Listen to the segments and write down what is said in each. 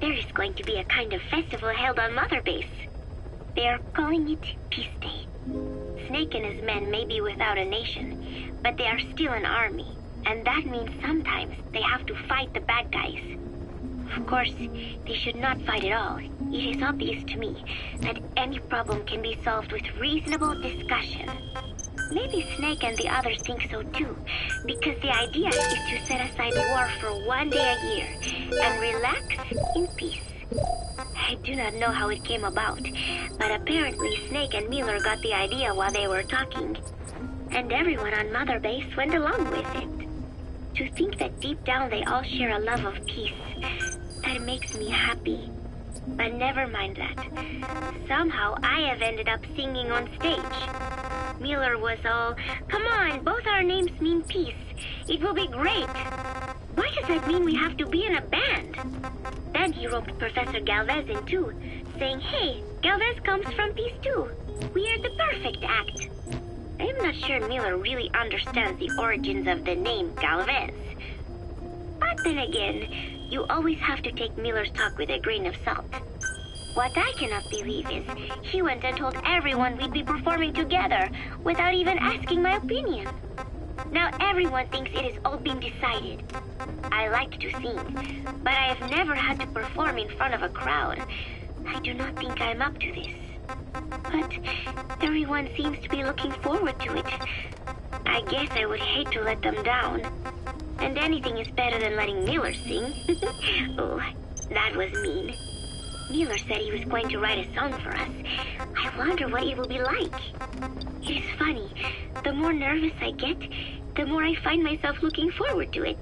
There is going to be a kind of festival held on Mother Base. They are calling it Peace Day. Snake and his men may be without a nation, but they are still an army, and that means sometimes they have to fight the bad guys. Of course, they should not fight at all. It is obvious to me that any problem can be solved with reasonable discussion. Maybe Snake and the others think so too, because the idea is to set aside war for 1 day a year and relax in peace. I do not know how it came about, but apparently Snake and Miller got the idea while they were talking, and everyone on Mother Base went along with it. To think that deep down they all share a love of peace, that makes me happy. But never mind that. Somehow I have ended up singing on stage. Miller was all, "Come on, both our names mean peace. It will be great." Why does that mean we have to be in a band? Then he roped Professor Galvez in too, saying, "Hey, Galvez comes from peace too. We are the perfect act." I am not sure Miller really understands the origins of the name Galvez. But then again, you always have to take Miller's talk with a grain of salt. What I cannot believe is he went and told everyone we'd be performing together without even asking my opinion. Now everyone thinks it has all been decided. I like to sing, but I have never had to perform in front of a crowd. I do not think I'm up to this. But everyone seems to be looking forward to it. I guess I would hate to let them down. And anything is better than letting Miller sing. Oh, that was mean. Miller said he was going to write a song for us. I wonder what it will be like. It is funny. The more nervous I get, the more I find myself looking forward to it.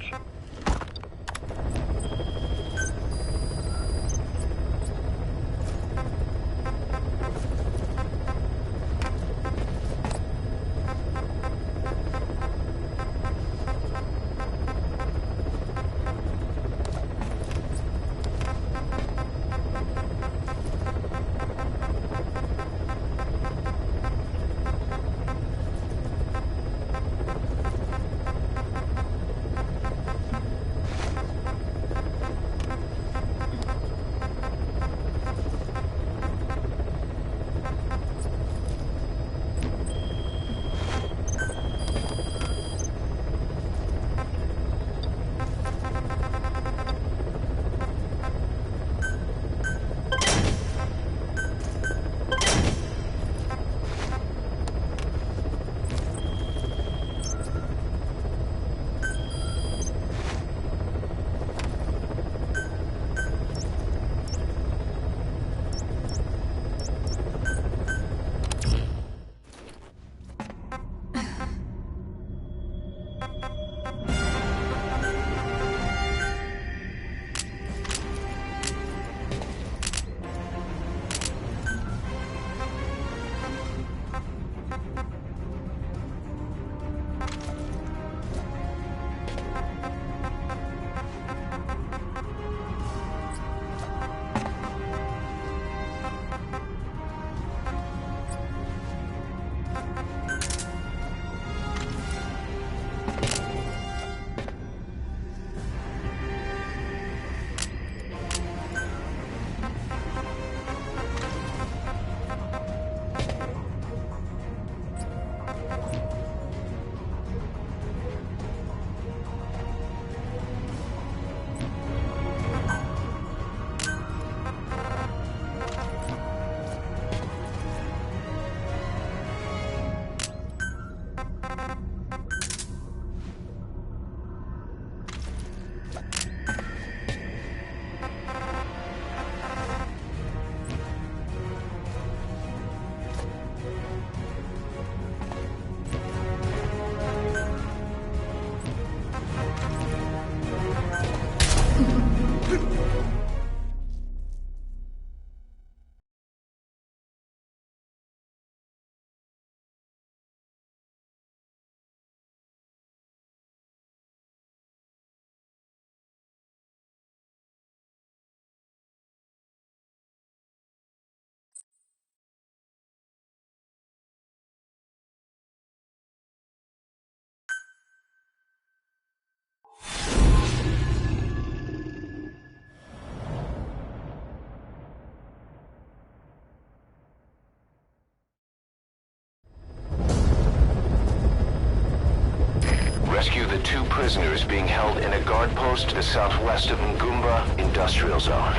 is being held in a guard post to the southwest of Ngumba Industrial Zone.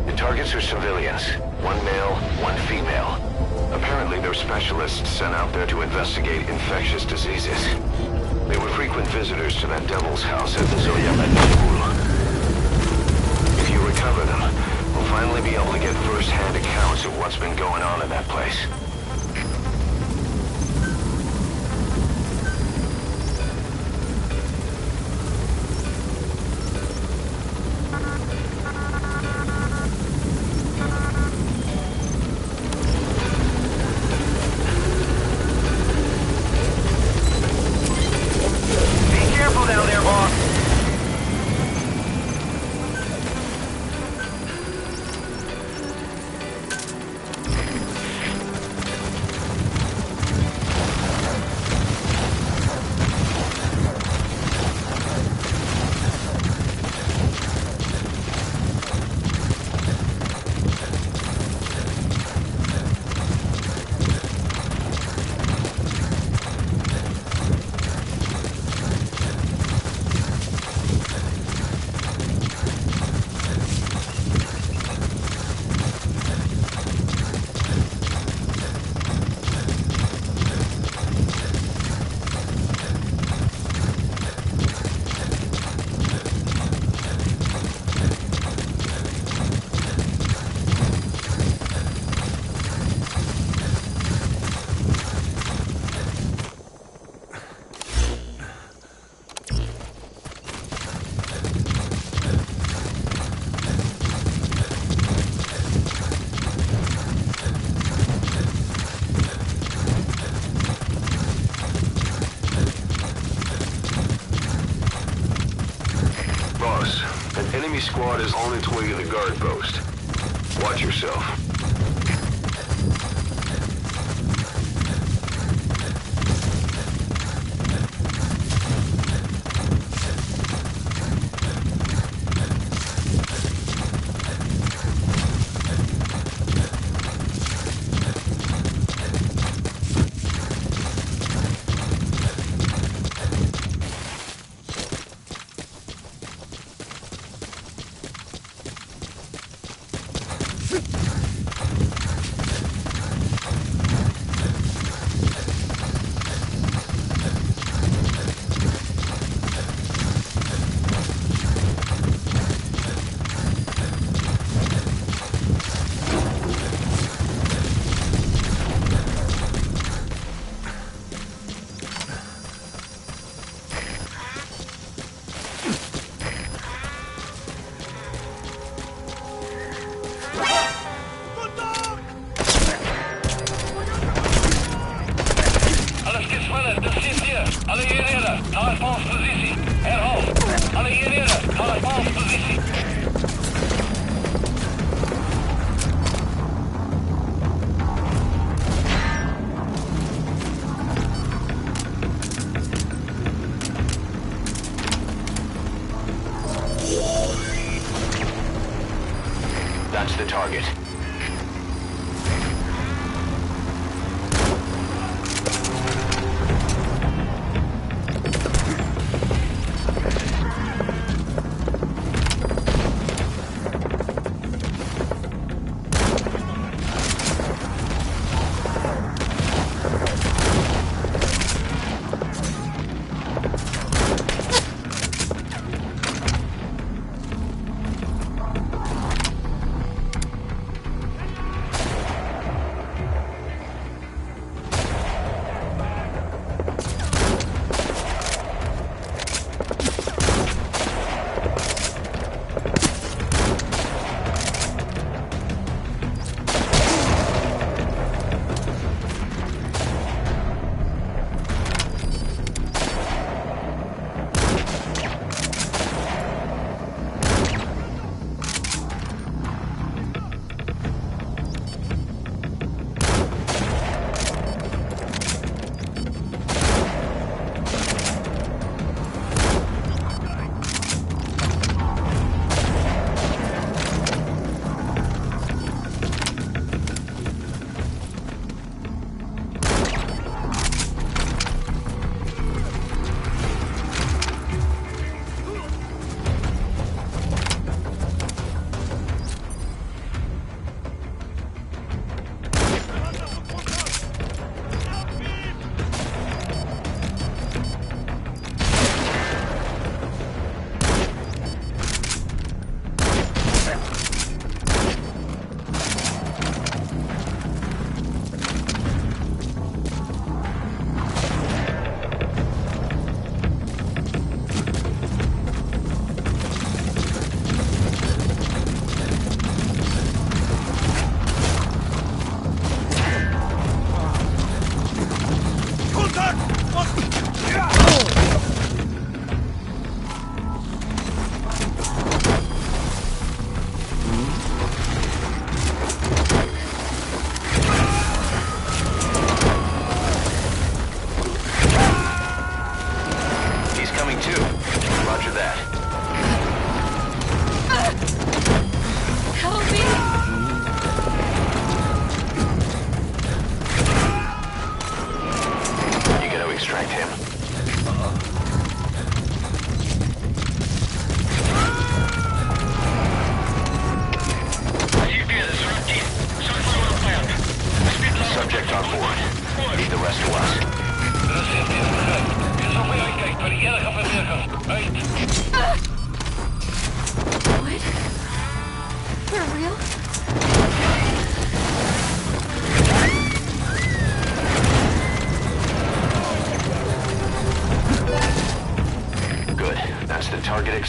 The targets are civilians, one male, one female. Apparently they're specialists sent out there to investigate infectious diseases. They were frequent visitors to that devil's house at the Zoyamet school. If you recover them, we'll finally be able to get first-hand accounts of what's been going on in that place. Enemy squad is on its way to the guard post. Watch yourself. That's the target.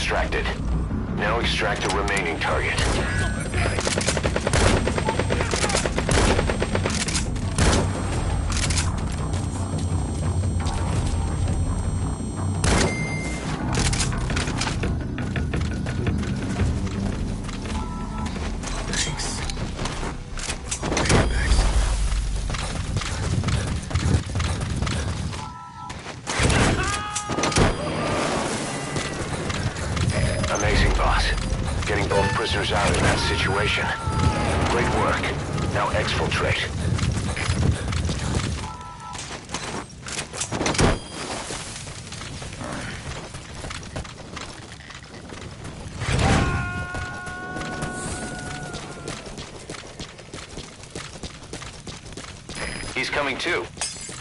extracted. Now extract the remaining target. Amazing, boss. Getting both prisoners out in that situation. Great work. Now exfiltrate. He's coming too.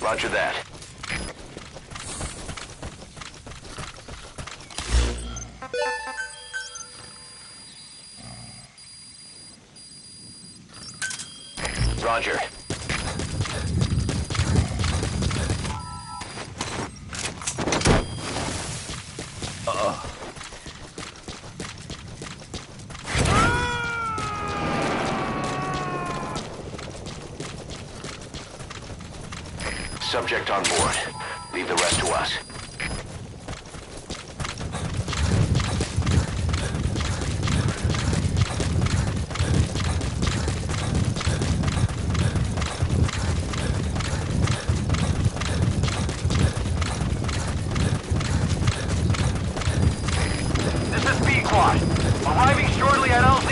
Roger that. Roger. Subject on board. Leave the rest to us. Arriving shortly at LZ.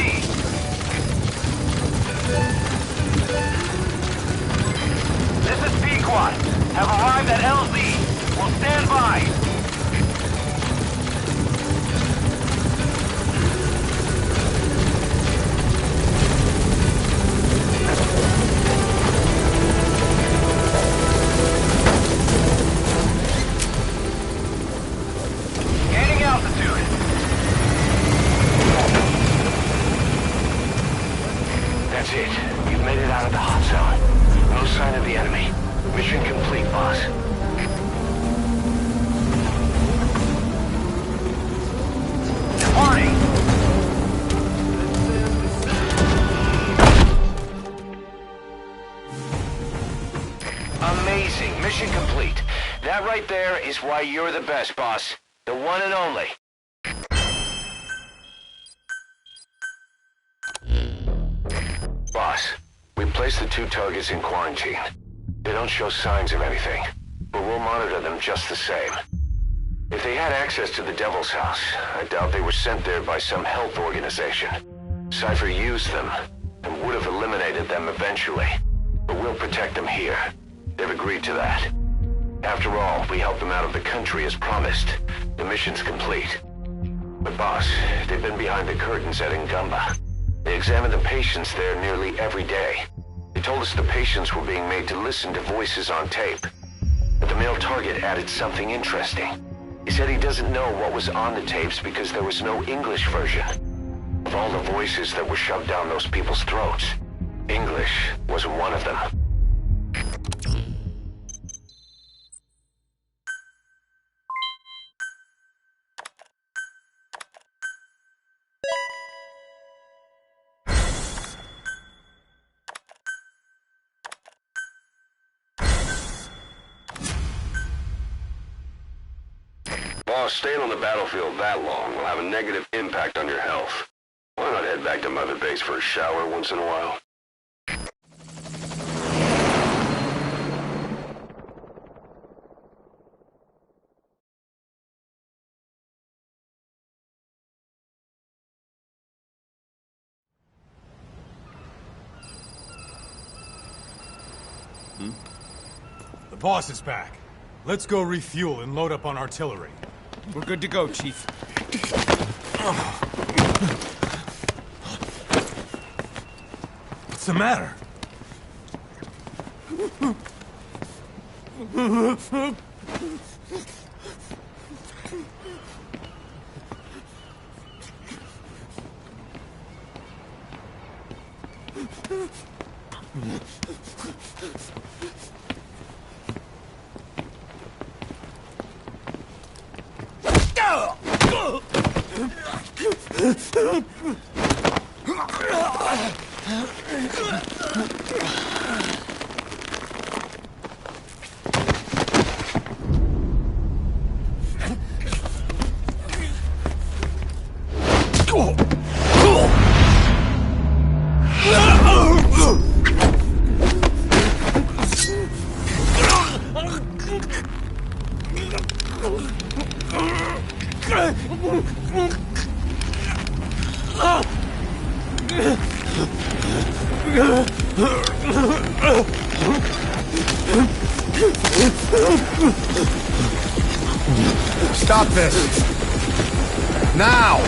This is Pequod. Have arrived at LZ. Will stand by. Gaining altitude. That's it. You've made it out of the hot zone. No sign of the enemy. Mission complete, boss. Departing. Amazing. Mission complete. That right there is why you're the best, boss. The one and only. Boss, we placed the two targets in quarantine. They don't show signs of anything, but we'll monitor them just the same. If they had access to the Devil's House, I doubt they were sent there by some health organization. Cypher used them, and would have eliminated them eventually. But we'll protect them here. They've agreed to that. After all, we helped them out of the country as promised. The mission's complete. But boss, they've been behind the curtains at Ngumba. They examine the patients there nearly every day. They told us the patients were being made to listen to voices on tape. But the male target added something interesting. He said he doesn't know what was on the tapes because there was no English version. Of all the voices that were shoved down those people's throats, English wasn't one of them. Boss, staying on the battlefield that long will have a negative impact on your health. Why not head back to Mother Base for a shower once in a while? The boss is back. Let's go refuel and load up on artillery. We're good to go, Chief. What's the matter? Stop this! Now!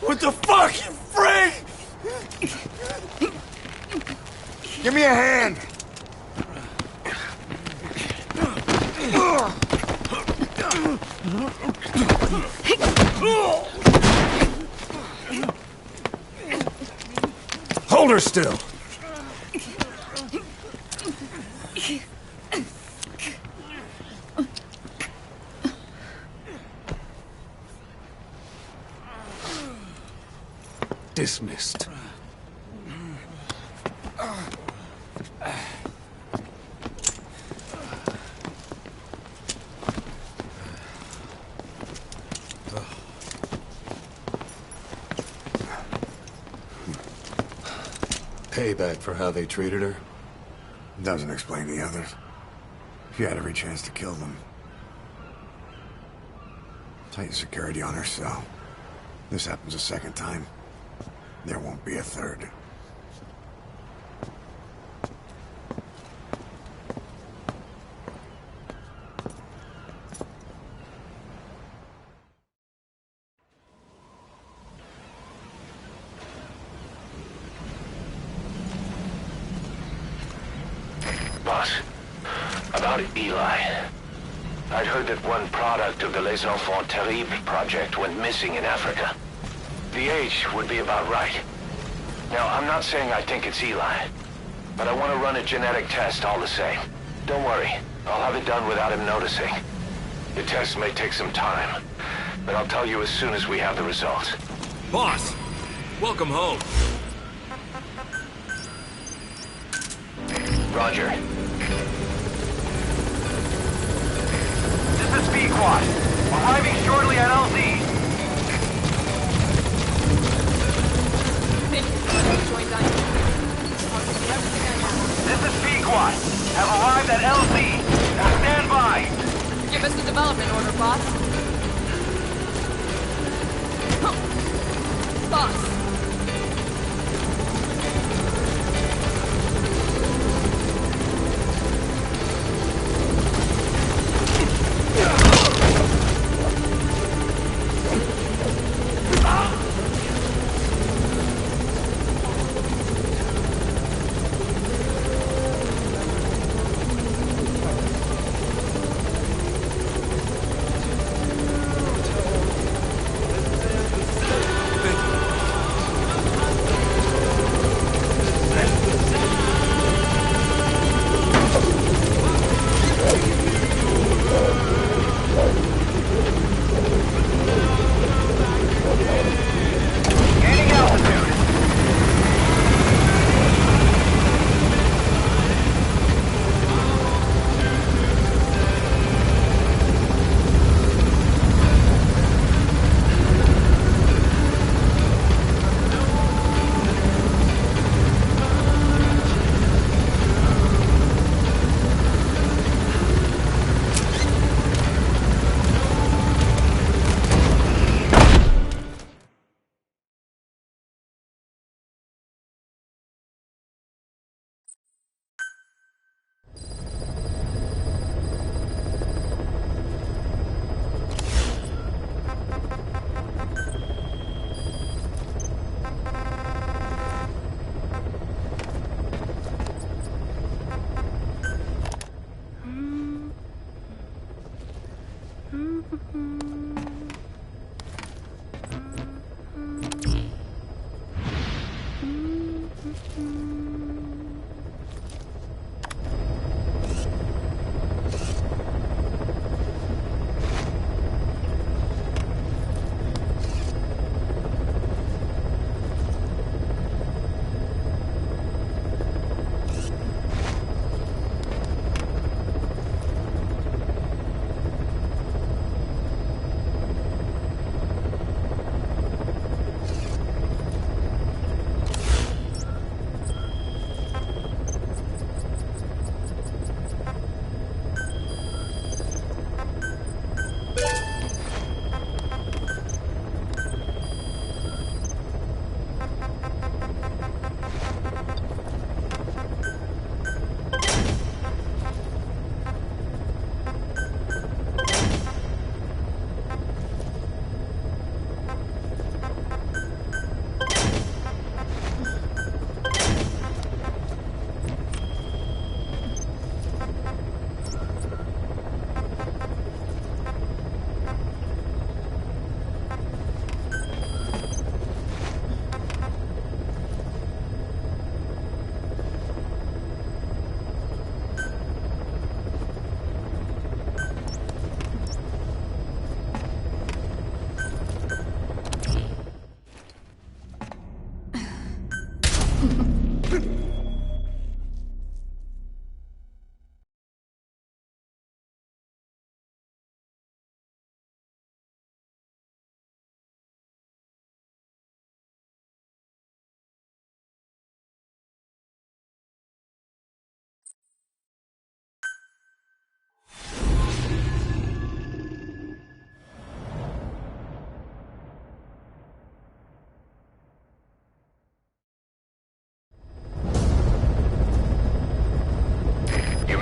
What the fuck, you freak? Give me a hand! Hold her still. Dismissed. Payback for how they treated her? Doesn't explain the others. She had every chance to kill them. Tight security on her cell. This happens a second time. There won't be a third. Boss, about Eli. I'd heard that one product of the Les Enfants Terribles project went missing in Africa. The age would be about right. Now, I'm not saying I think it's Eli, but I want to run a genetic test all the same. Don't worry, I'll have it done without him noticing. The test may take some time, but I'll tell you as soon as we have the results. Boss, welcome home. Roger. This is Pequod. Arriving shortly at LZ. This is Pequod. Have arrived at LZ. Now stand by. Give us the development order, boss. Boss.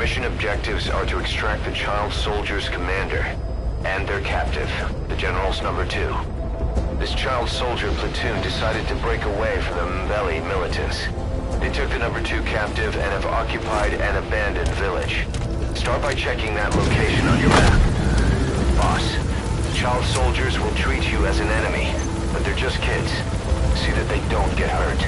mission objectives are to extract the child soldier's commander and their captive, the General's number 2. This child soldier platoon decided to break away from the Mbeli militants. They took the number 2 captive and have occupied an abandoned village. Start by checking that location on your map. Boss, the child soldiers will treat you as an enemy, but they're just kids. See that they don't get hurt.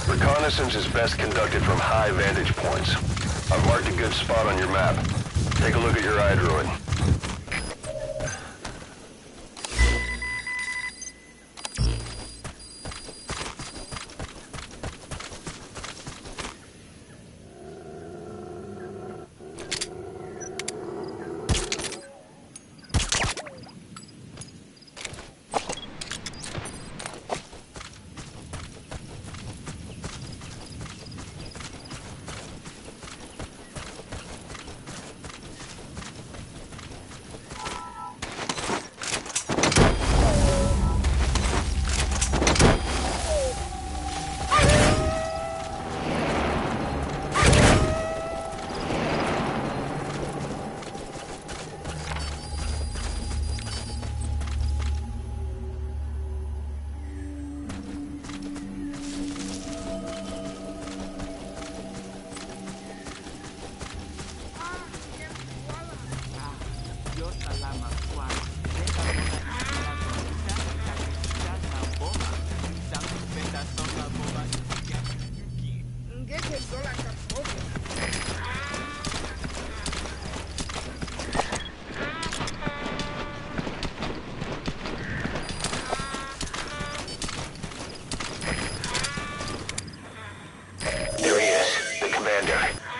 Reconnaissance is best conducted from high vantage points. I've marked a good spot on your map. Take a look at your iDroid.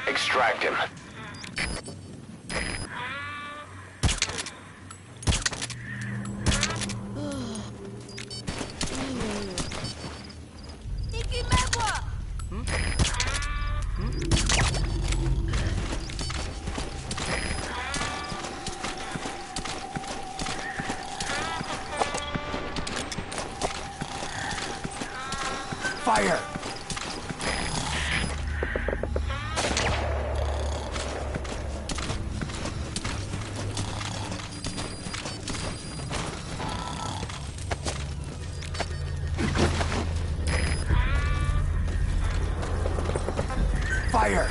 Extract him. Fire! Fire!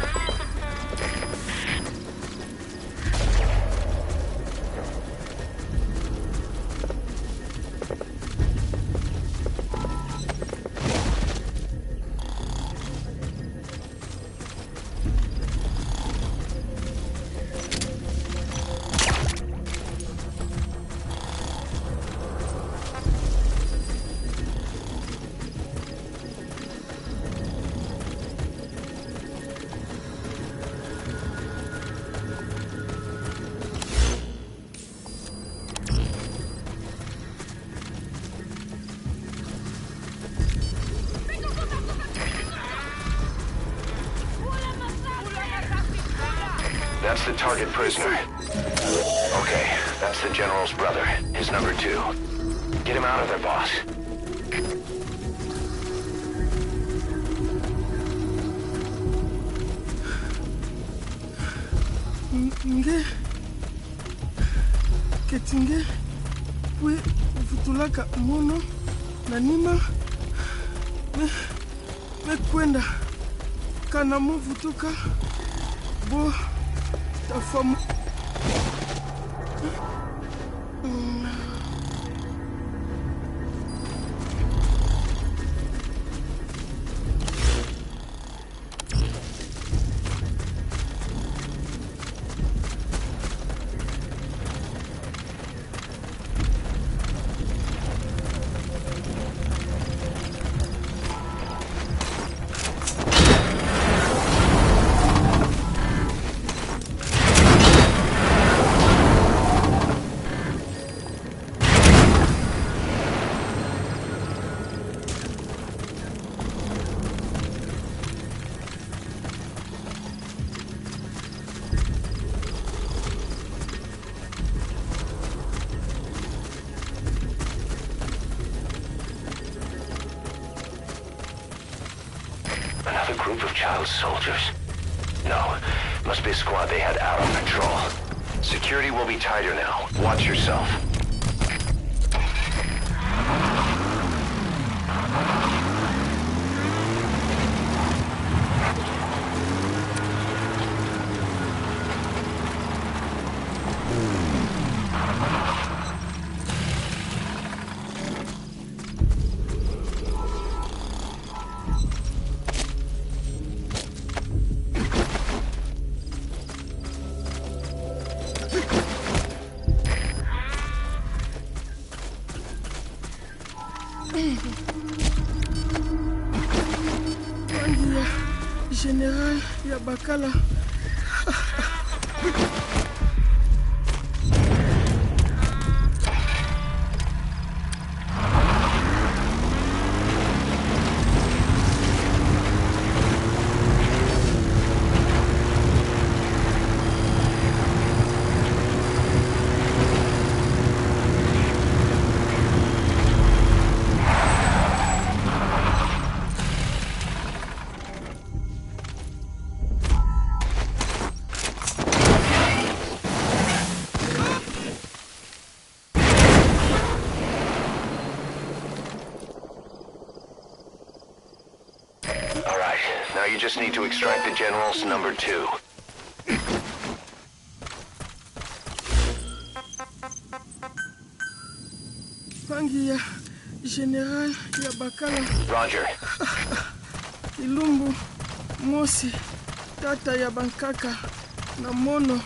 That's the target prisoner. Okay, that's the General's brother, his number 2. Get him out of there, boss. Ketinge we futulaka mono na nima me kwenda kana muvutuka bo tafamu Another group of child soldiers? No, must be a squad they had out on patrol. Security will be tighter now. Watch yourself. General ya Bakala. Now you just need to extract the general's number 2. Pangi ya General ya Bakala. Roger. Ilumbu, Mosi, Tata ya Bankaka, na Mono,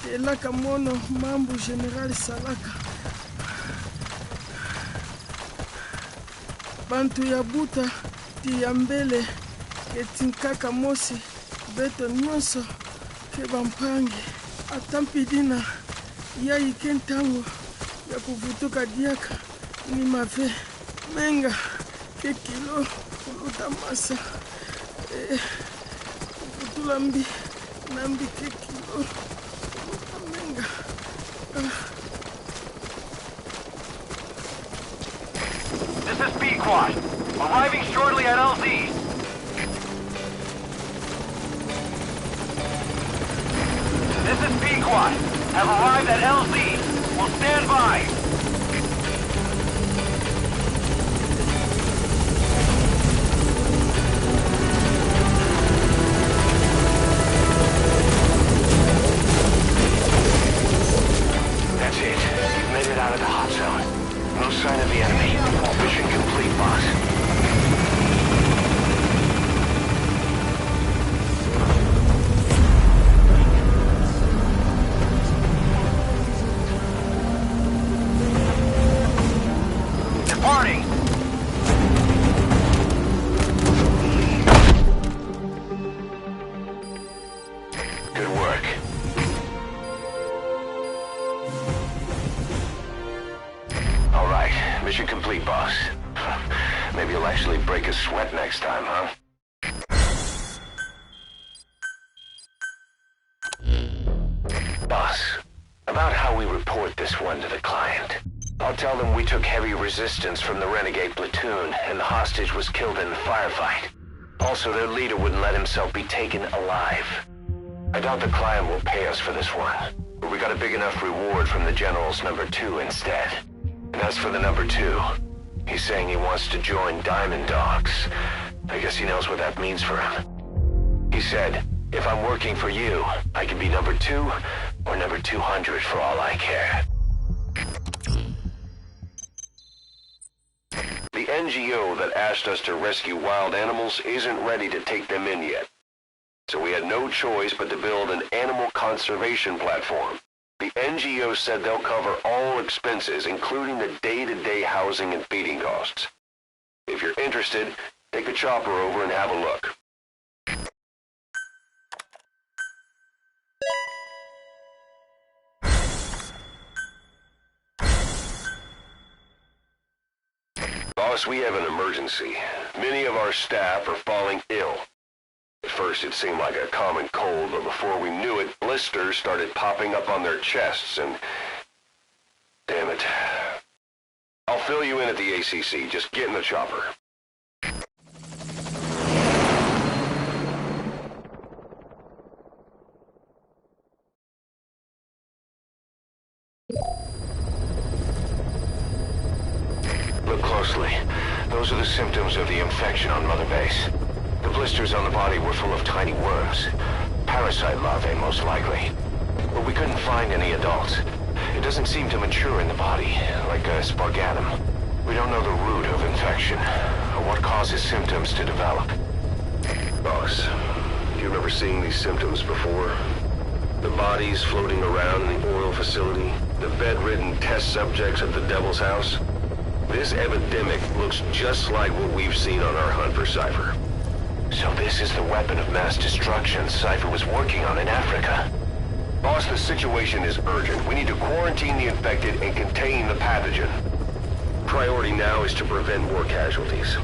Elaka Mono, Mambu General Salaka. Bantu ya Buta, ti ya mbele, Ketinkaka Mosi, beto nyonso, ke bampangi. Atampidina, ya ikentango, ya kuvutuka diaka, ni mave, menga, ke kilo, kuluta masa. Kuvutula nambi ke kilo, kuluta menga. This is B-Quad. Arriving shortly at LZ. This is B-Quad. Have arrived at LZ. Will stand by. That's it. You've made it out of the hot zone. No sign of the enemy. Mission complete, boss. Departing. Good work. All right, mission complete, boss. Maybe you'll actually break a sweat next time, huh? Boss, about how we report this one to the client. I'll tell them we took heavy resistance from the renegade platoon, and the hostage was killed in the firefight. Also, their leader wouldn't let himself be taken alive. I doubt the client will pay us for this one, but we got a big enough reward from the General's number 2 instead. And as for the number 2, he's saying he wants to join Diamond Dogs. I guess he knows what that means for him. He said, if I'm working for you, I can be number 2 or number 200 for all I care. The NGO that asked us to rescue wild animals isn't ready to take them in yet. So we had no choice but to build an animal conservation platform. The NGO said they'll cover all expenses, including the day-to-day housing and feeding costs. If you're interested, take a chopper over and have a look. Boss, we have an emergency. Many of our staff are falling ill. At first it seemed like a common cold, but before we knew it, blisters started popping up on their chests and... Damn it. I'll fill you in at the ACC. Just get in the chopper. Look closely. Those are the symptoms of the infection on Mother Base. The blisters on the body were full of tiny worms. Parasite larvae, most likely. But we couldn't find any adults. It doesn't seem to mature in the body, like a spargatum. We don't know the root of infection, or what causes symptoms to develop. Boss, do you remember seeing these symptoms before? The bodies floating around in the oil facility, the bedridden test subjects at the Devil's House. This epidemic looks just like what we've seen on our hunt for Cypher. So this is the weapon of mass destruction Cypher was working on in Africa. Boss, the situation is urgent. We need to quarantine the infected and contain the pathogen. Priority now is to prevent more casualties.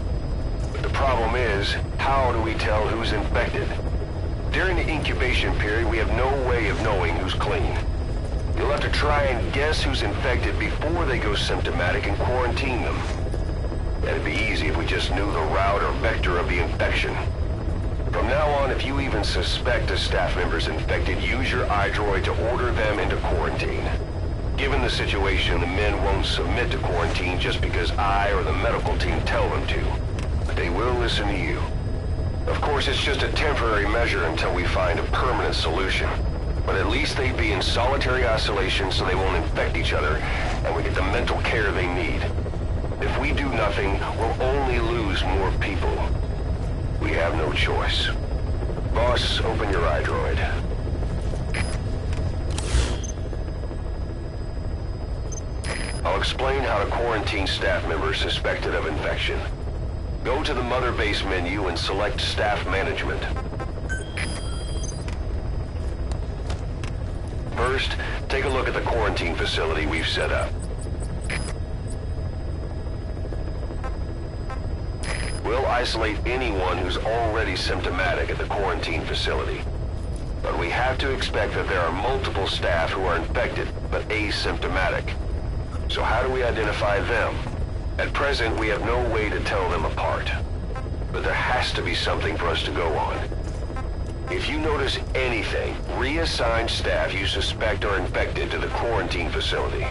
But the problem is, how do we tell who's infected? During the incubation period, we have no way of knowing who's clean. You'll have to try and guess who's infected before they go symptomatic and quarantine them. That'd be easy if we just knew the route or vector of the infection. From now on, if you even suspect a staff member's infected, use your iDroid to order them into quarantine. Given the situation, the men won't submit to quarantine just because I or the medical team tell them to. But they will listen to you. Of course, it's just a temporary measure until we find a permanent solution. But at least they'd be in solitary isolation so they won't infect each other, and we get the mental care they need. If we do nothing, we'll only lose more people. We have no choice. Boss, open your iDroid. I'll explain how to quarantine staff members suspected of infection. Go to the Mother Base menu and select Staff Management. First, take a look at the quarantine facility we've set up. We'll isolate anyone who's already symptomatic at the quarantine facility. But we have to expect that there are multiple staff who are infected, but asymptomatic. So how do we identify them? At present, we have no way to tell them apart. But there has to be something for us to go on. If you notice anything, reassign staff you suspect are infected to the quarantine facility.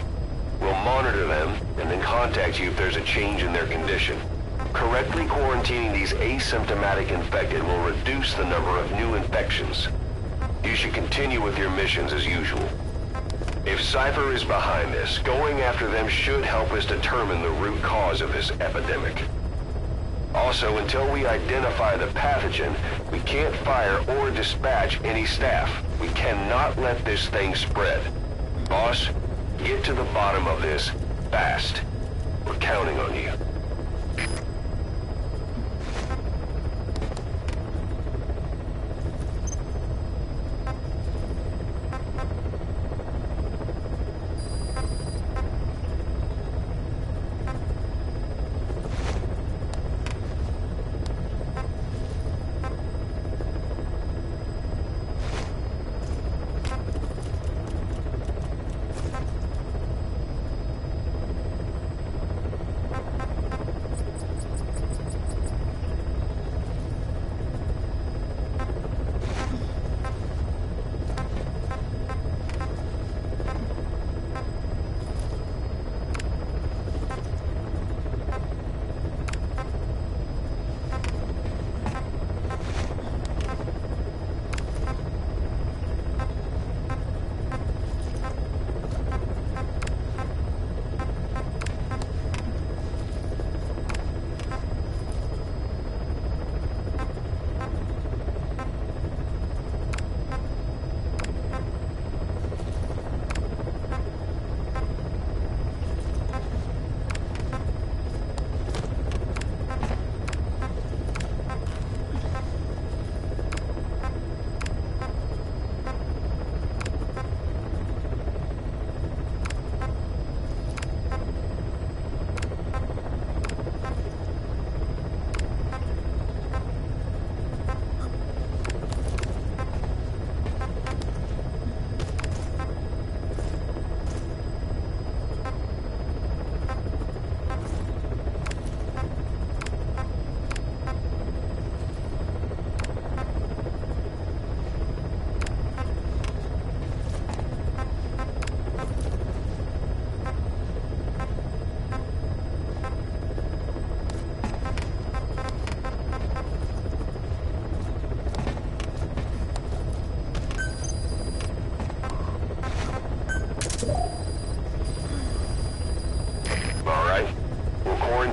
We'll monitor them and then contact you if there's a change in their condition. Correctly quarantining these asymptomatic infected will reduce the number of new infections. You should continue with your missions as usual. If Cypher is behind this, going after them should help us determine the root cause of this epidemic. Also, until we identify the pathogen, we can't fire or dispatch any staff. We cannot let this thing spread. Boss, get to the bottom of this fast. We're counting on you.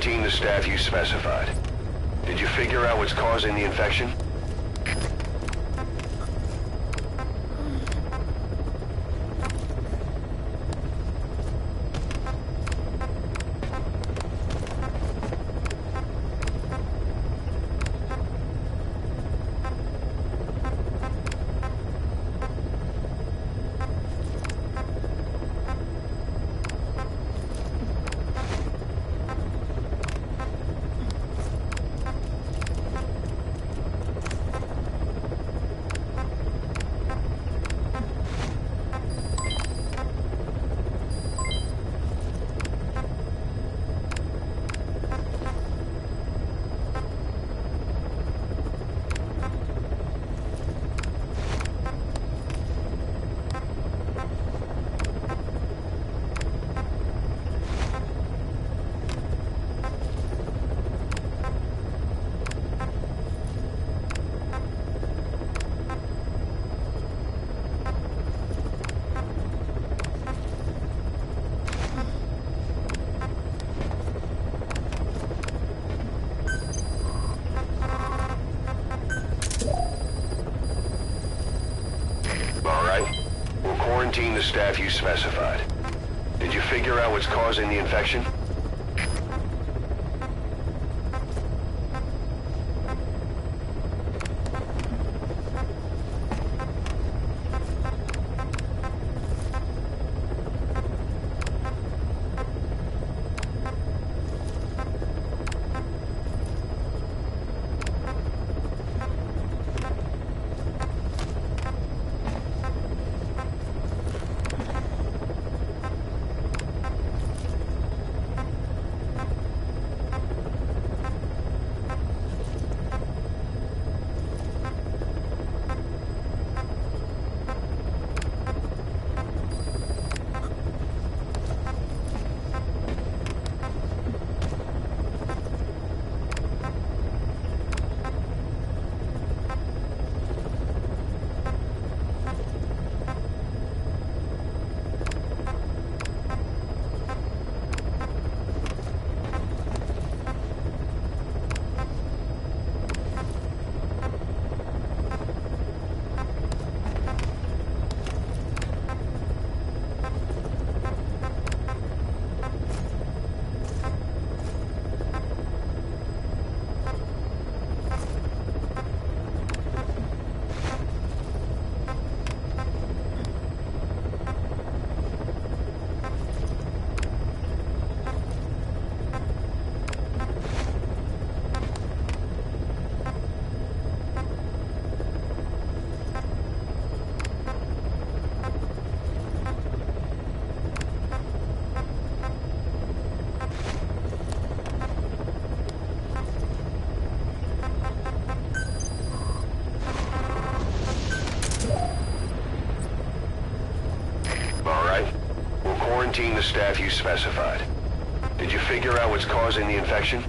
quarantine the staff you specified. Did you figure out what's causing the infection? Quarantine the staff you specified. Did you figure out what's causing the infection? Quarantine the staff you specified. Did you figure out what's causing the infection?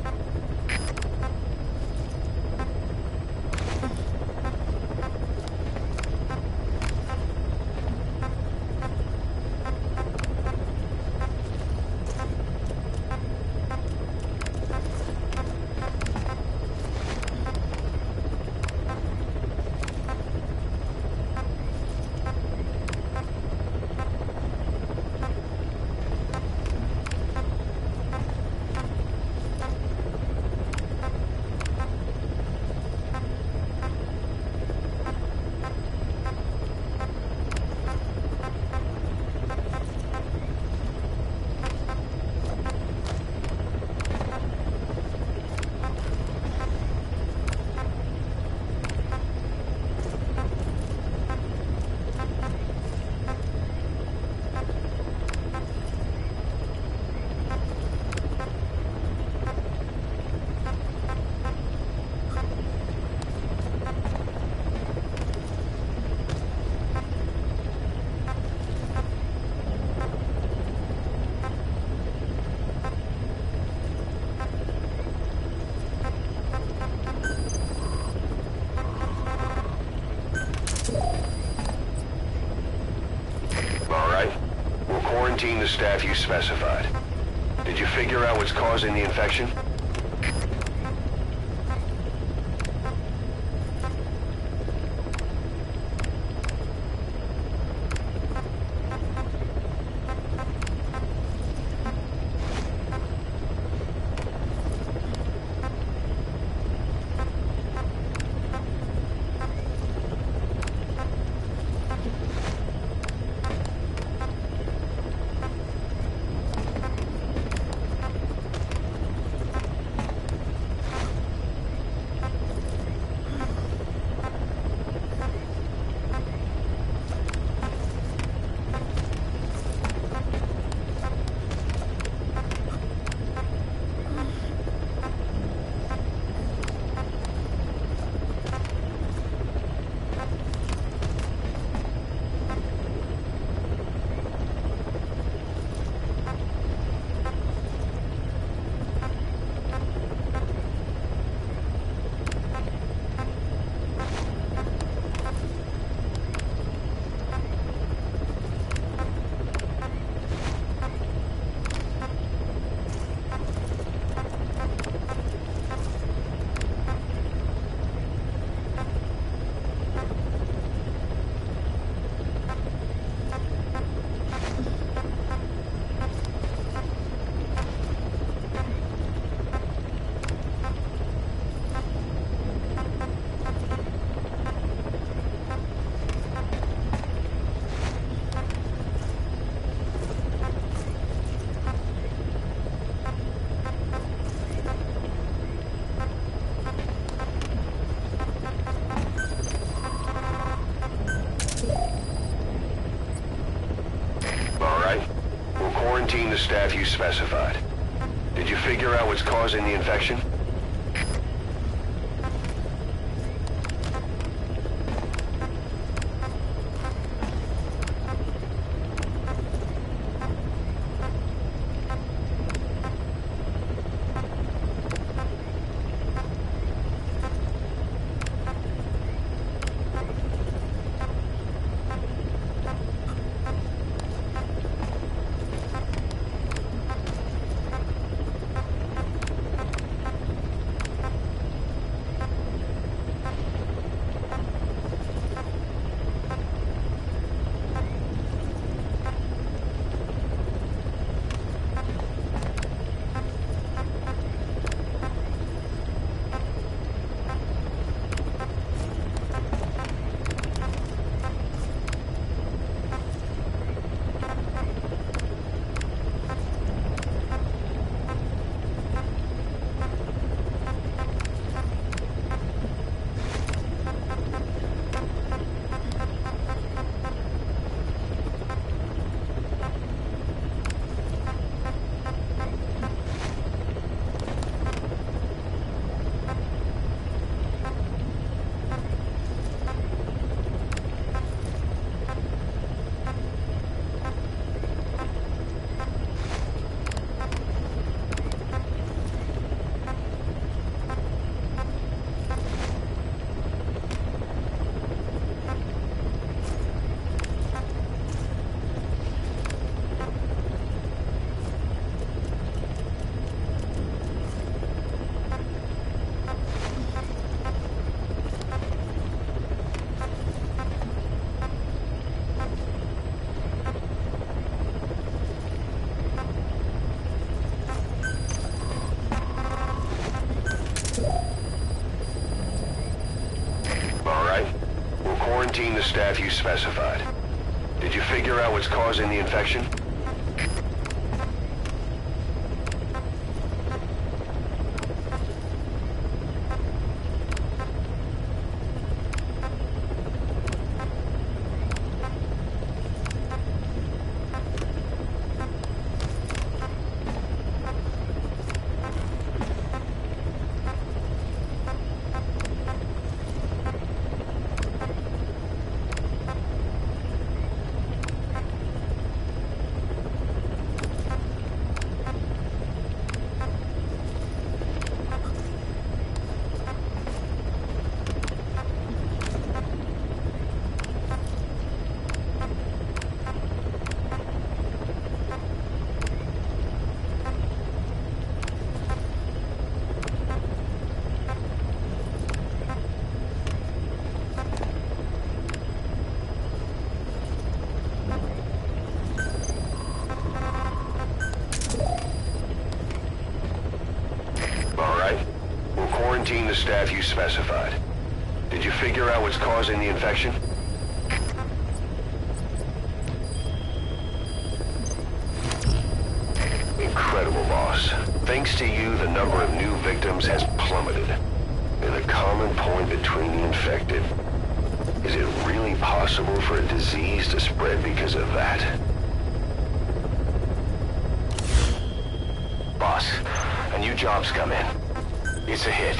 Quarantine the staff you specified. Did you figure out what's causing the infection? The staff you specified. Did you figure out what's causing the infection? The staff you specified. Did you figure out what's causing the infection? to staff you specified. Did you figure out what's causing the infection? Incredible, boss. Thanks to you, the number of new victims has plummeted. And the common point between the infected, is it really possible for a disease to spread because of that? Boss, a new job's come in. It's a hit.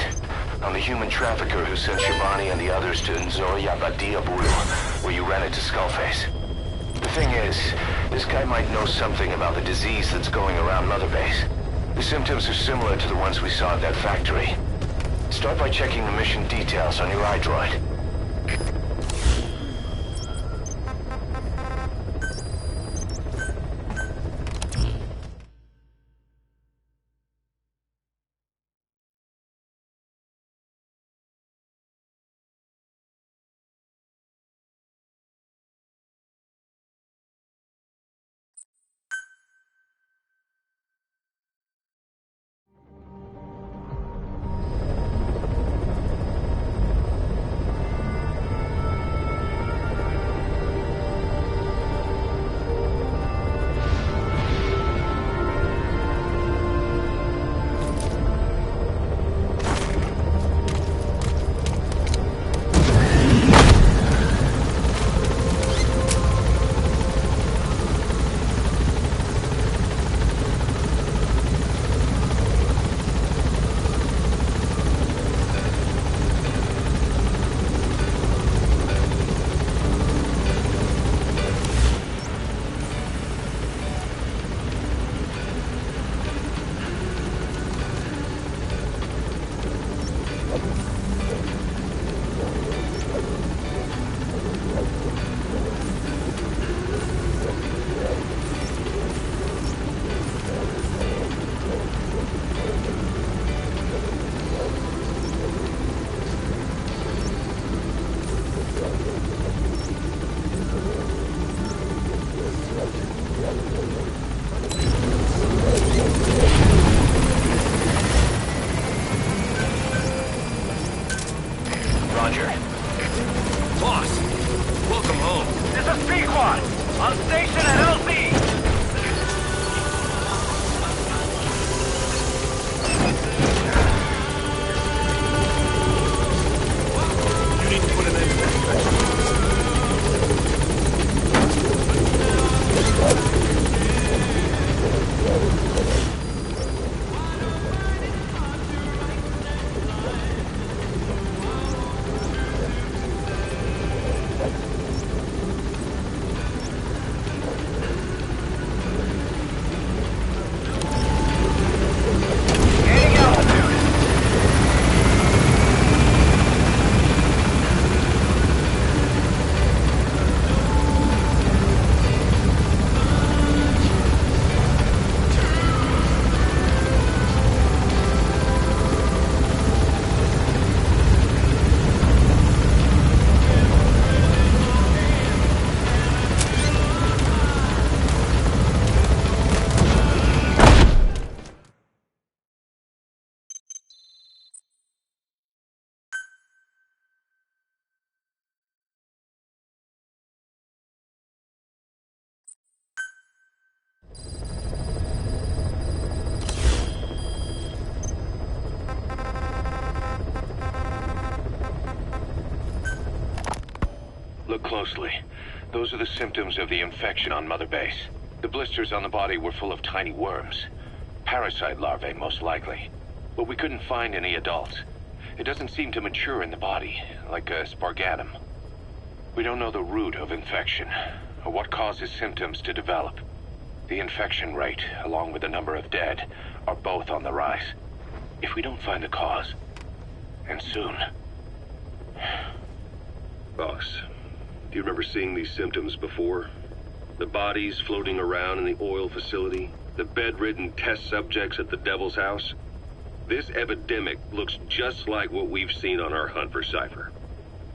I'm the human trafficker who sent Shabani and the others to Nzoya Badiabulu, where you ran into Skullface. The thing is, this guy might know something about the disease that's going around Mother Base. The symptoms are similar to the ones we saw at that factory. Start by checking the mission details on your iDroid. Look closely. Those are the symptoms of the infection on Mother Base. The blisters on the body were full of tiny worms. Parasite larvae, most likely. But we couldn't find any adults. It doesn't seem to mature in the body, like a spargatum. We don't know the root of infection, or what causes symptoms to develop. The infection rate, along with the number of dead, are both on the rise. If we don't find the cause, and soon... Boss, do you remember seeing these symptoms before? The bodies floating around in the oil facility, the bedridden test subjects at the Devil's House? This epidemic looks just like what we've seen on our hunt for Cypher.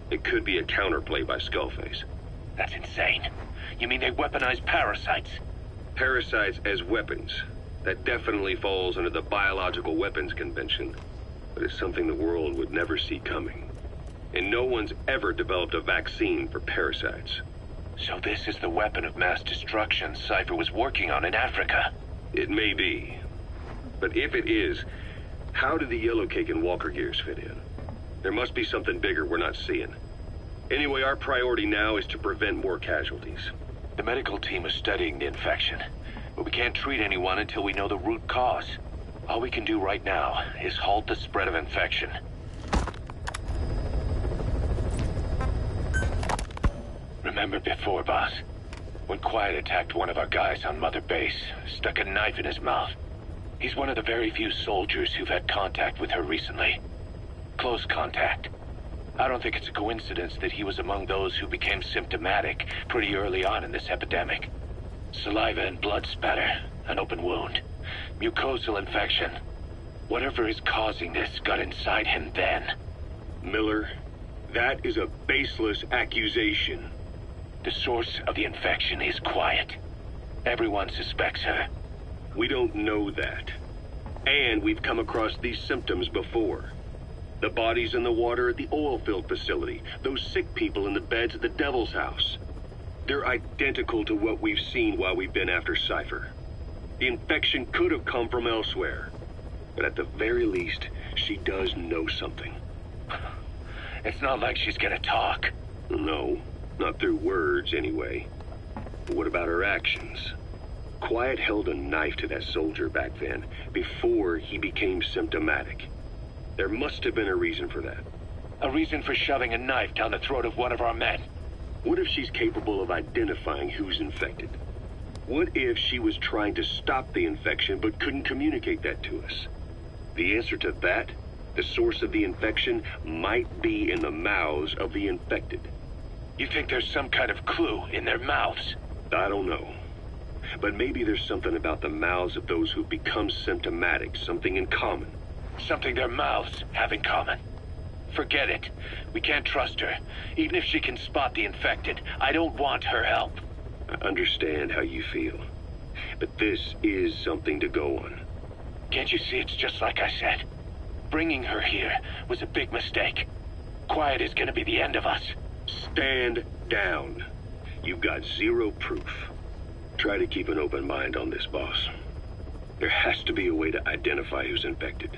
It could be a counterplay by Skullface. That's insane. You mean they weaponize parasites? Parasites as weapons. That definitely falls under the Biological Weapons Convention. but it's something the world would never see coming. And no one's ever developed a vaccine for parasites. So this is the weapon of mass destruction Cypher was working on in Africa? It may be. But if it is, how do the yellow cake and walker gears fit in? There must be something bigger we're not seeing. Anyway, our priority now is to prevent more casualties. The medical team is studying the infection, but we can't treat anyone until we know the root cause. All we can do right now is halt the spread of infection. Remember before, boss? When Quiet attacked one of our guys on Mother Base, stuck a knife in his mouth. He's one of the very few soldiers who've had contact with her recently. Close contact. I don't think it's a coincidence that he was among those who became symptomatic pretty early on in this epidemic. Saliva and blood spatter, an open wound, mucosal infection. Whatever is causing this got inside him then. Miller, that is a baseless accusation. The source of the infection is Quiet. Everyone suspects her. We don't know that. And we've come across these symptoms before. The bodies in the water at the oil field facility. Those sick people in the beds at the Devil's House. They're identical to what we've seen while we've been after Cypher. The infection could have come from elsewhere. But at the very least, she does know something. It's not like she's gonna talk. No, not through words anyway. But what about her actions? Quiet held a knife to that soldier back then, before he became symptomatic. There must have been a reason for that. A reason for shoving a knife down the throat of one of our men. What if she's capable of identifying who's infected? What if she was trying to stop the infection but couldn't communicate that to us? The answer to that, the source of the infection, might be in the mouths of the infected. You think there's some kind of clue in their mouths? I don't know. But maybe there's something about the mouths of those who've become symptomatic, something in common. Something their mouths have in common. Forget it. We can't trust her. Even if she can spot the infected, I don't want her help. I understand how you feel. But this is something to go on. Can't you see it's just like I said? Bringing her here was a big mistake. Quiet is gonna be the end of us. Stand down. You've got zero proof. Try to keep an open mind on this, boss. There has to be a way to identify who's infected.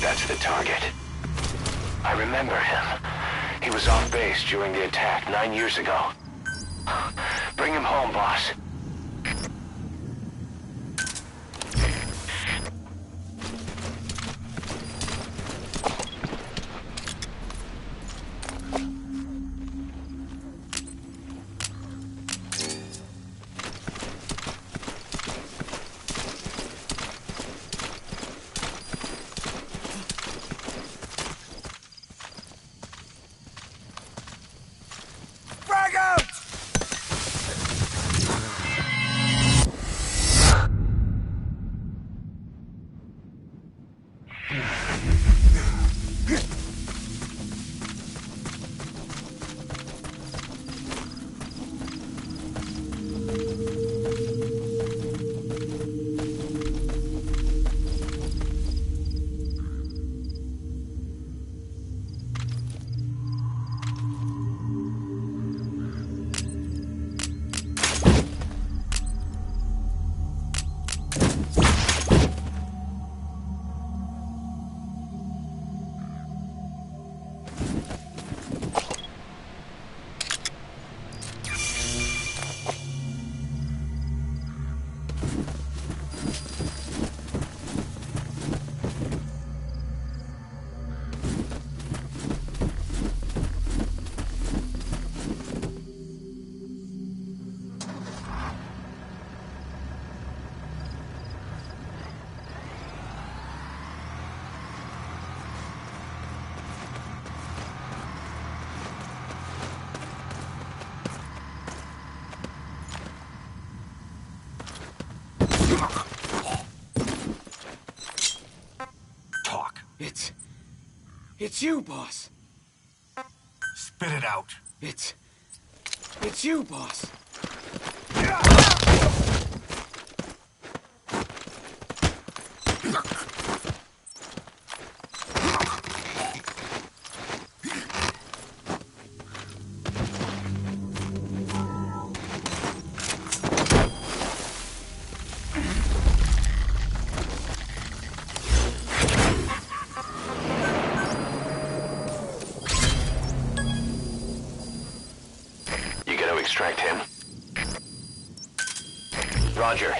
That's the target. I remember him. He was off base during the attack 9 years ago. Bring him home, boss. It's you, boss. Spit it out. It's you, boss. Extract him. Roger.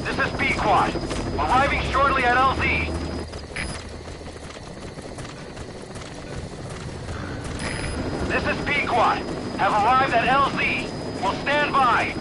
This is B-Quad. Arriving shortly at LZ. Squad have arrived at LZ. Will stand by.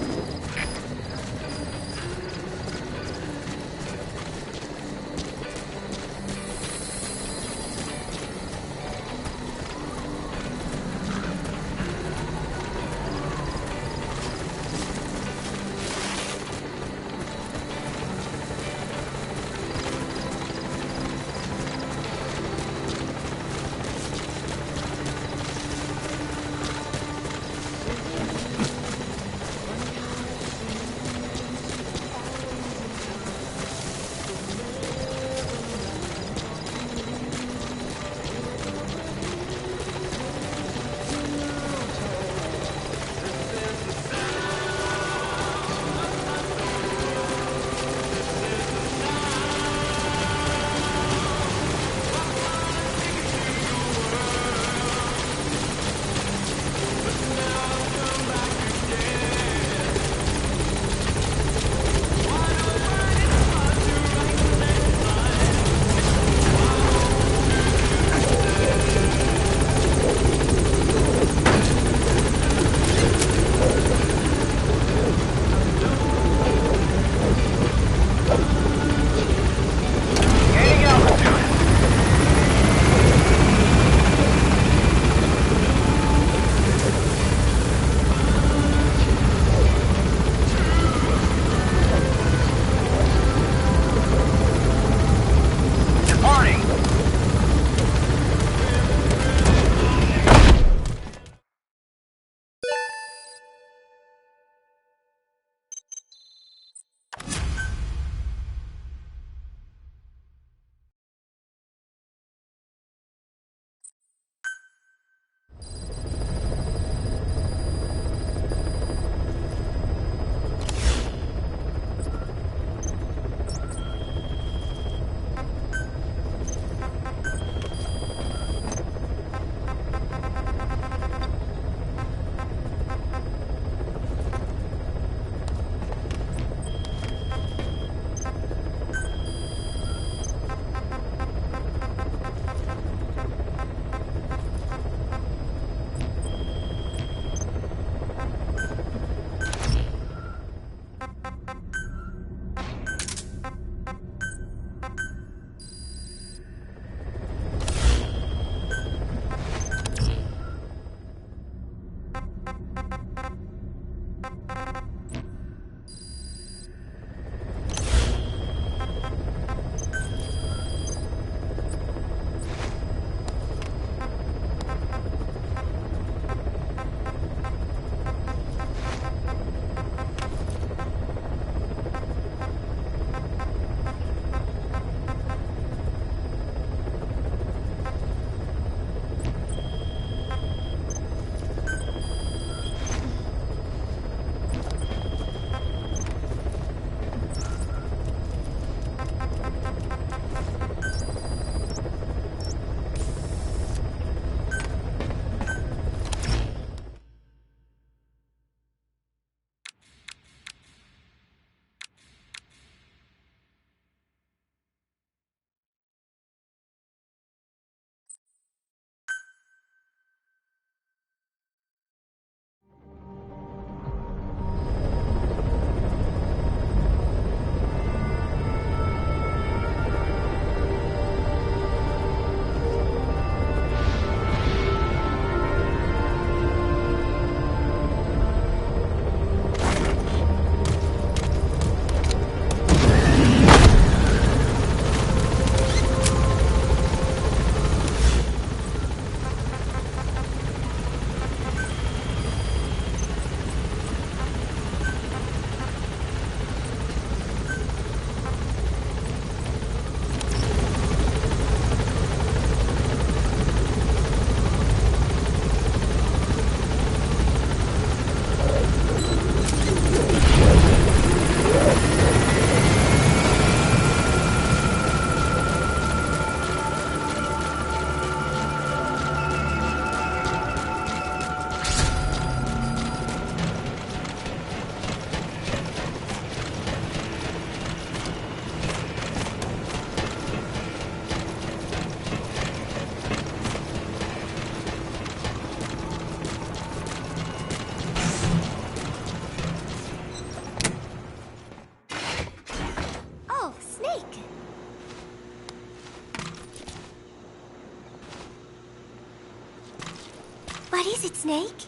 What is it, Snake?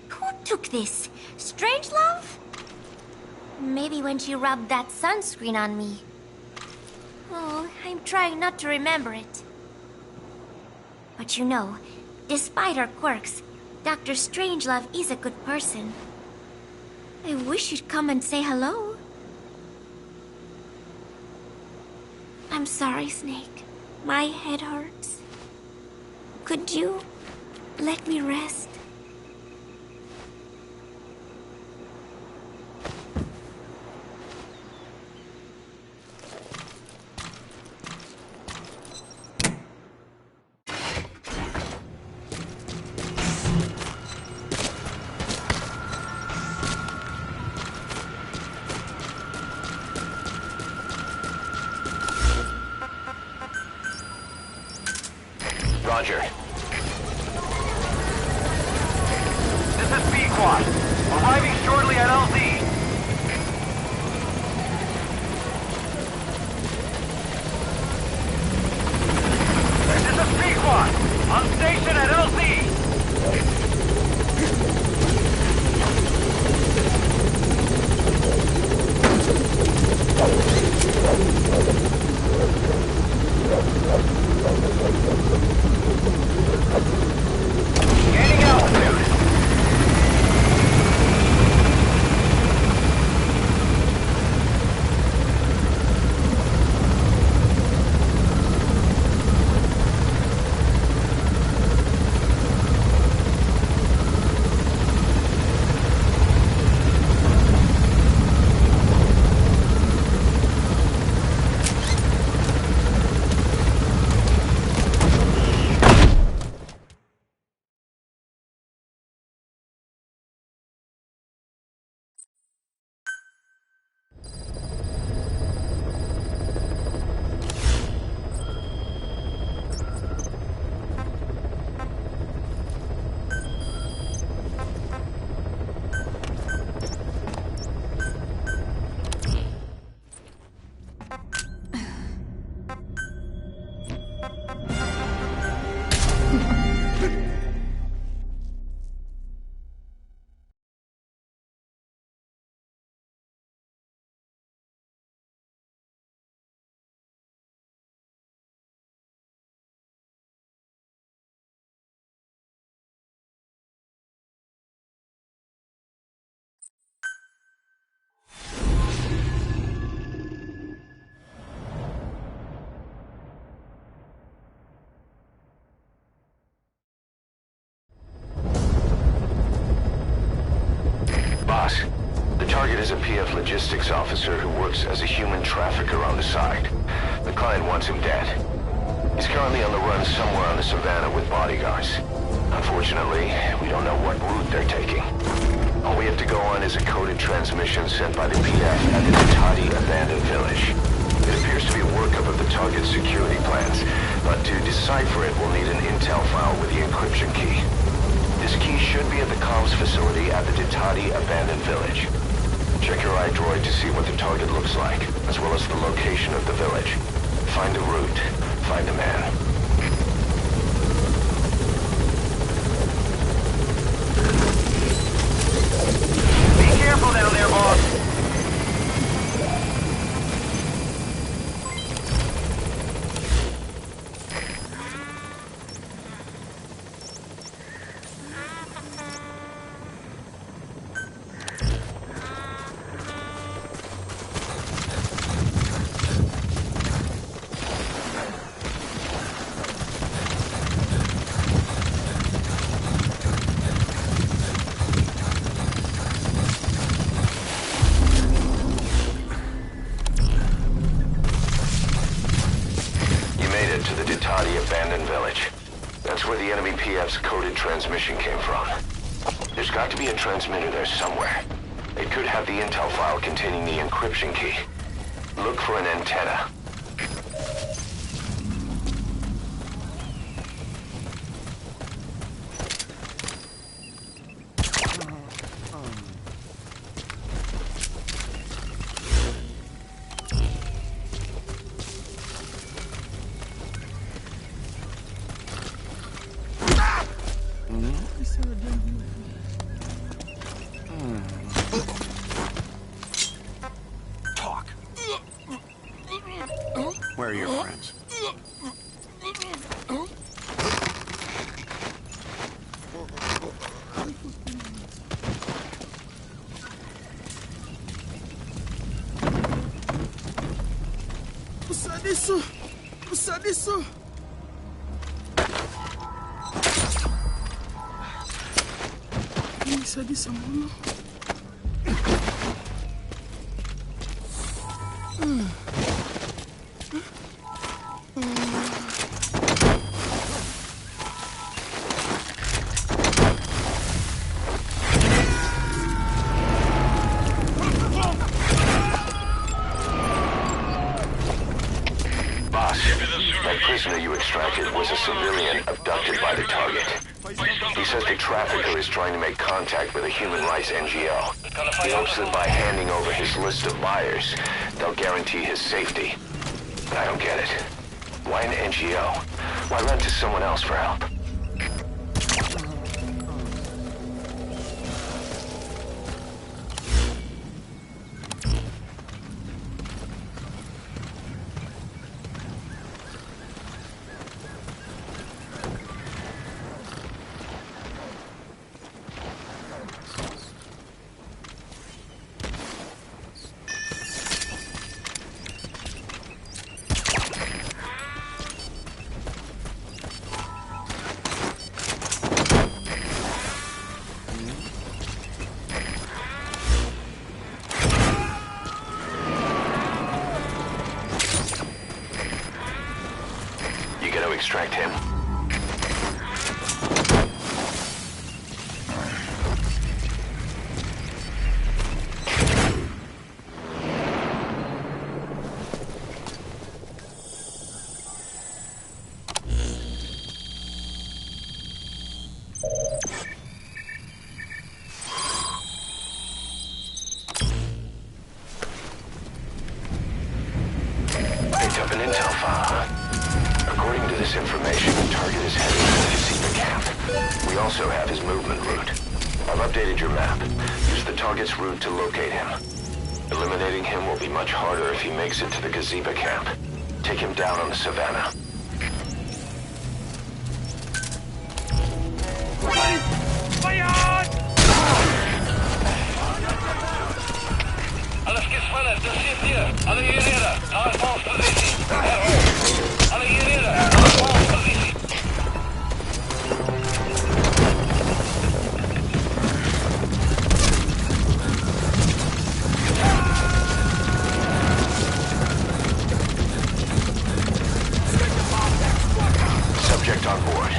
Who took this? Strangelove? Maybe when she rubbed that sunscreen on me. Oh, I'm trying not to remember it. But you know, despite her quirks, Dr. Strangelove is a good person. I wish you'd come and say hello. I'm sorry, Snake. My head hurts. Could you let me rest? Roger. This is Pequod. Arriving shortly at LZ. This is Pequod. On station at LZ. Gaining altitude. Boss, the target is a PF logistics officer who works as a human trafficker on the side. The client wants him dead. He's currently on the run somewhere on the savannah with bodyguards. Unfortunately, we don't know what route they're taking. All we have to go on is a coded transmission sent by the PF at the Ditati abandoned village. It appears to be a workup of the target's security plans, but to decipher it, we'll need an intel file with the encryption key. This key should be at the comms facility at the Ditati abandoned village. Check your iDroid to see what the target looks like, as well as the location of the village. Find the route. Find the man. Be careful down there, boss. abandoned village. That's where the enemy PF's coded transmission came from. There's got to be a transmitter there somewhere. It could have the intel file containing the encryption key. Look for an antenna. Where are your friends? Usadiso! Usadiso! Usadiso, mono. That prisoner you extracted was a civilian abducted by the target. He says the trafficker is trying to make contact with a human rights NGO. He hopes that by handing over his list of buyers, they'll guarantee his safety. But I don't get it. Why an NGO? Why run to someone else for help? Extract him. Picked up an intel file. According to this information, the target is heading to the Gazeba camp. We also have his movement route. I've updated your map. Use the target's route to locate him. Eliminating him will be much harder if he makes it to the Gazeba camp. Take him down on the savannah. Alles gespannen, das steht hier. Alle hierher. Ausbaupositie. Alle hierher. Ausbaupositie. Subject on board.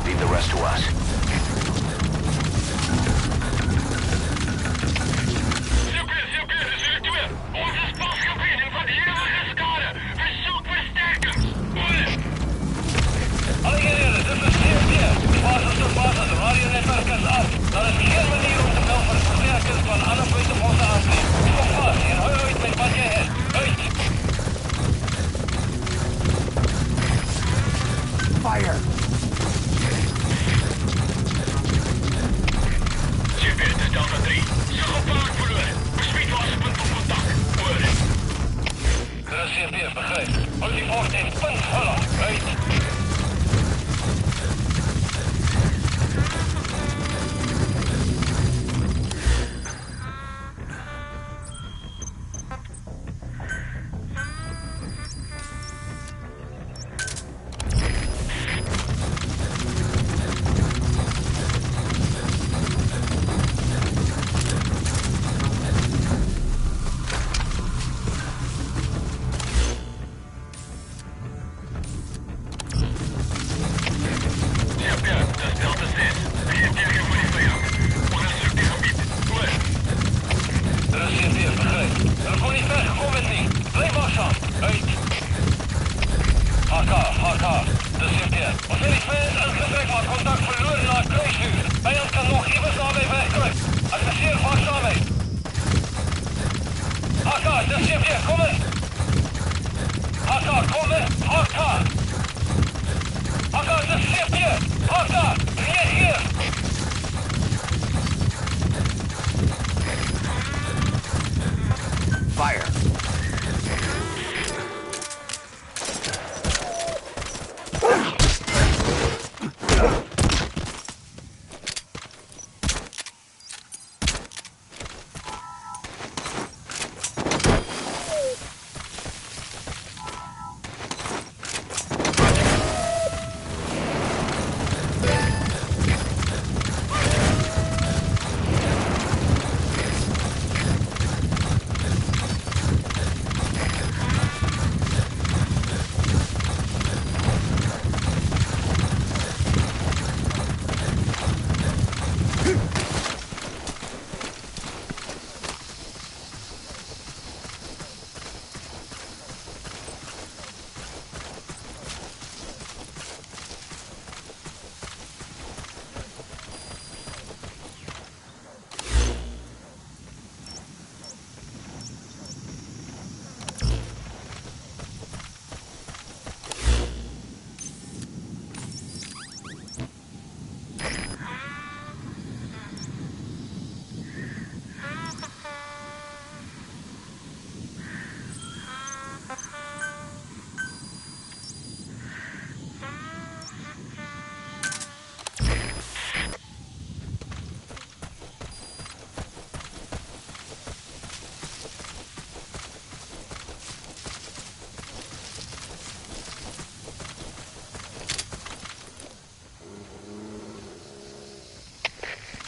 Leave the rest to us. Fire! GPS, dit is Delta 3. Zoek op paard verloren. Besmeet was punt op contact. Hoor. Er is GPS, begrijp. Houd die voort in punt vullen. Uit.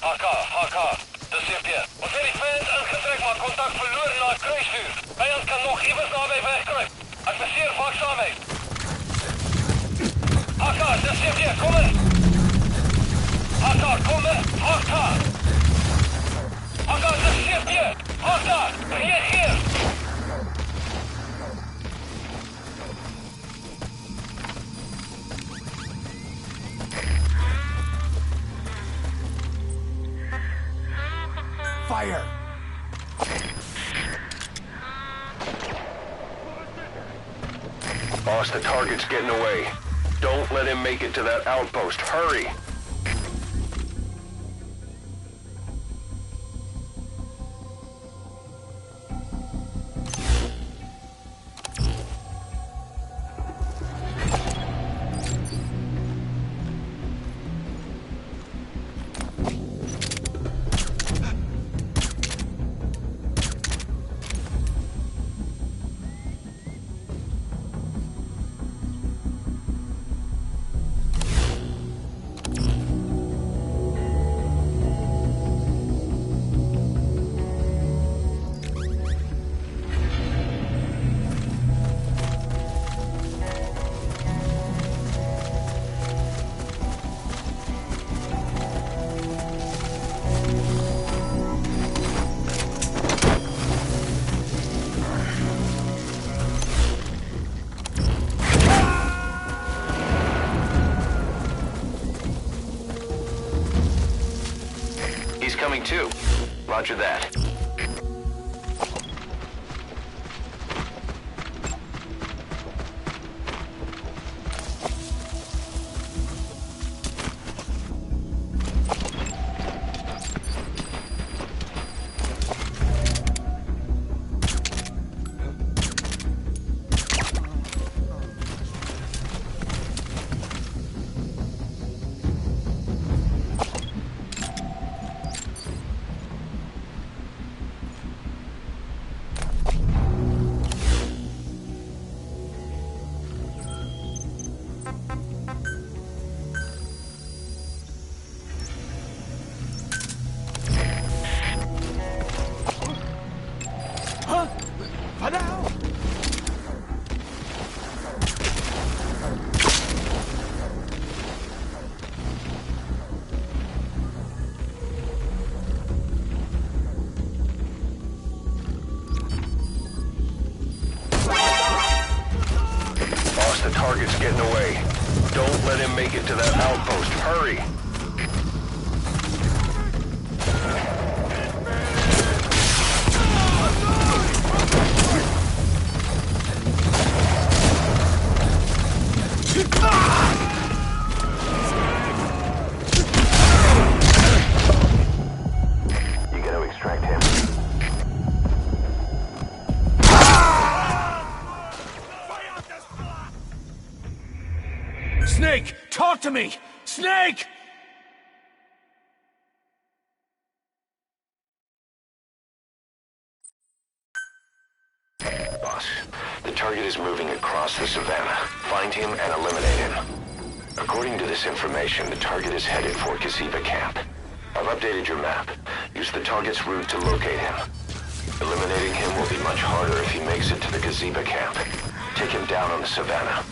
HK. Dis CP. Ons het die fans ingetrek, maar kontak verloor na kruisvuur. Vyand kan nog iewers naby wegkruip. Adviseer waaksaamheid. HK, dis CP, kom in. HK, kom in. HK, dis CP. HK, reageer. Fire! Boss, the target's getting away. Don't let him make it to that outpost. Hurry! Coming too. Roger that. The target's getting away. Don't let him make it to that outpost. Hurry! You gotta extract him. Snake! Talk to me! Snake! Boss, the target is moving across the savannah. Find him and eliminate him. According to this information, the target is headed for Gaziba Camp. I've updated your map. Use the target's route to locate him. Eliminating him will be much harder if he makes it to the Gaziba Camp. Take him down on the savannah.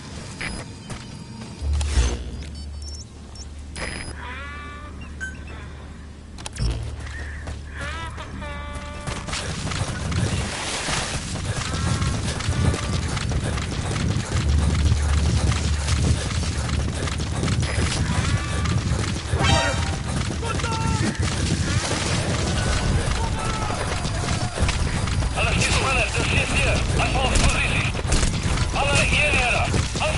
Alle eenhede, alle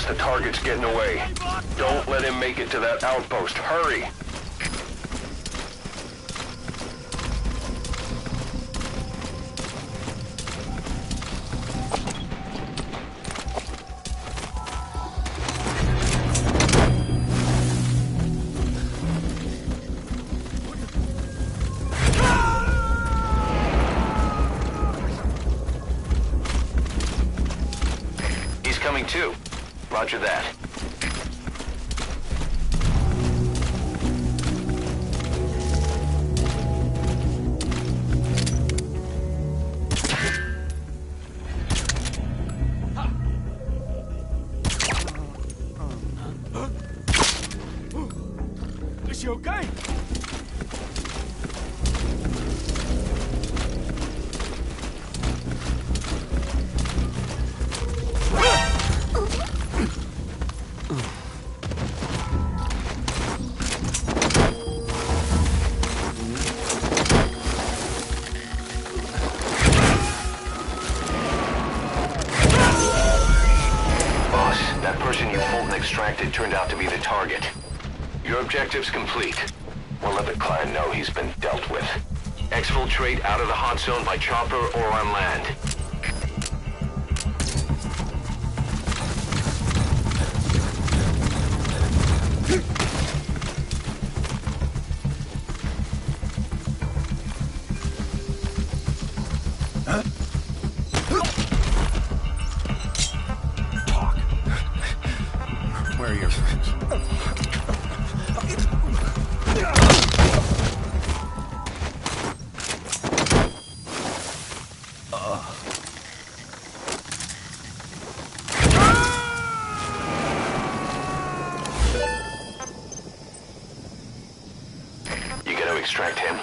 Boss, the target's getting away. Don't let him make it to that outpost. Hurry! Coming too. Roger that. Is she okay? Extracted turned out to be the target. Your objective's complete. We'll let the client know he's been dealt with. Exfiltrate out of the hot zone by chopper or on land. Where are your friends? You gonna extract him?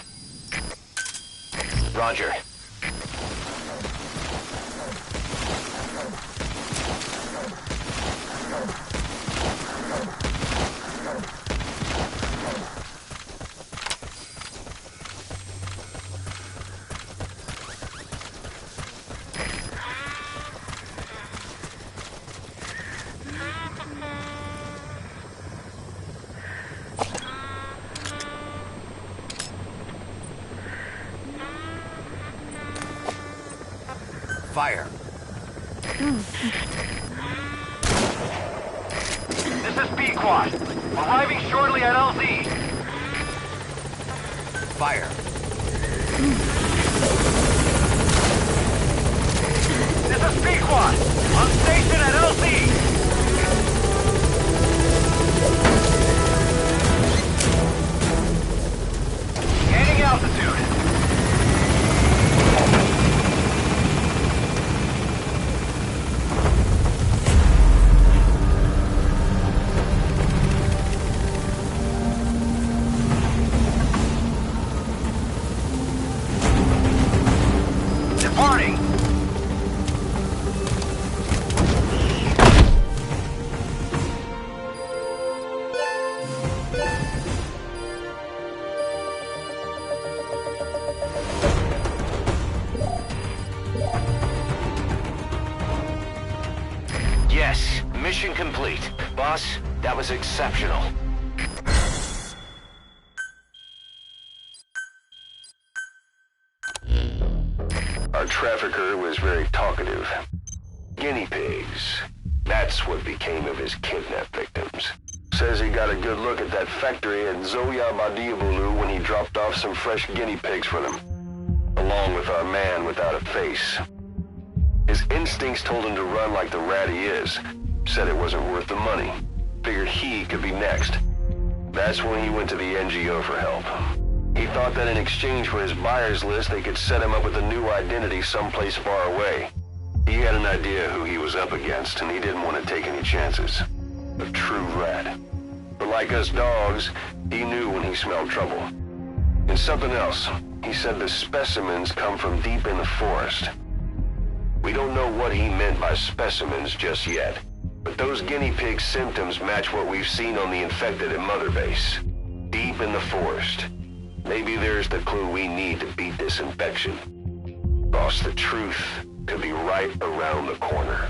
Roger. Fire. This is B-Quad. Arriving shortly at LZ. Fire. This is B-Quad. On station at LZ. Gaining altitude. Departing. Yes, mission complete. Boss, that was exceptional. Our trafficker was very talkative. Guinea pigs. That's what became of his kidnapped victims. Says he got a good look at that factory at Zoya Badiabulu when he dropped off some fresh guinea pigs for them, along with our man without a face. His instincts told him to run like the rat he is. Said it wasn't worth the money. Figured he could be next. That's when he went to the NGO for help. He thought that in exchange for his buyer's list, they could set him up with a new identity someplace far away. He had an idea who he was up against, and he didn't want to take any chances. A true rat. But like us dogs, he knew when he smelled trouble. And something else. He said the specimens come from deep in the forest. We don't know what he meant by specimens just yet, but those guinea pig symptoms match what we've seen on the infected at Mother Base. Deep in the forest. Maybe there's the clue we need to beat this infection. Boss, the truth could be right around the corner.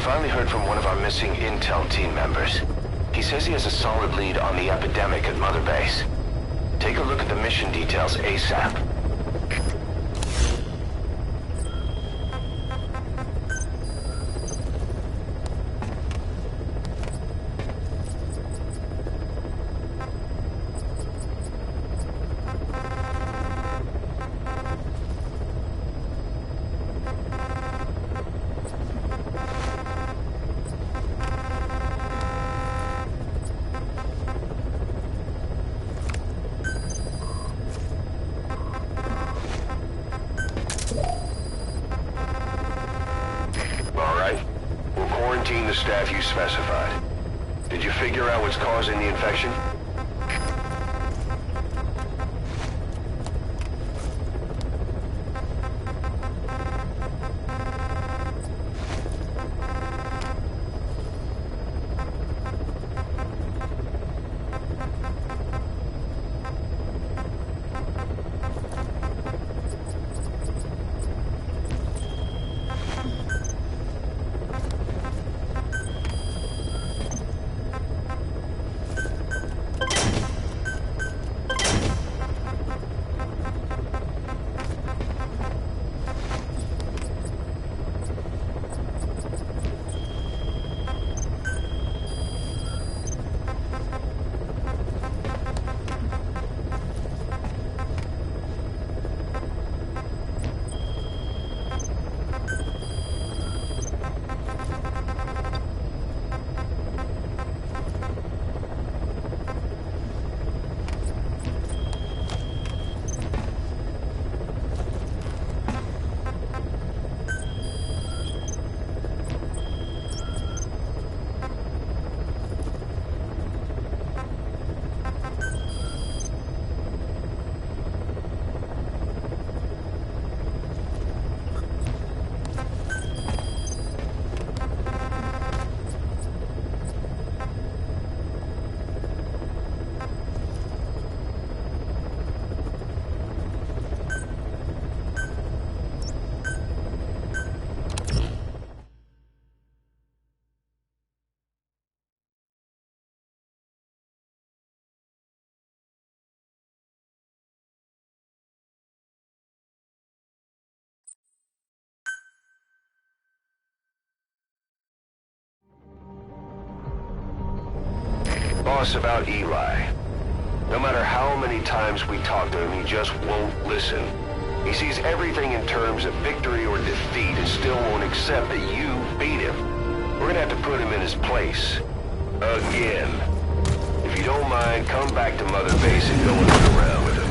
finally heard from one of our missing intel team members. He says he has a solid lead on the epidemic at Mother Base. Take a look at the mission details ASAP. The staff you specified. Did you figure out what's causing the infection? Boss, about Eli. No matter how many times we talk to him, he just won't listen. He sees everything in terms of victory or defeat and still won't accept that you beat him. We're gonna have to put him in his place. Again. If you don't mind, come back to Mother Base and go and look around with him.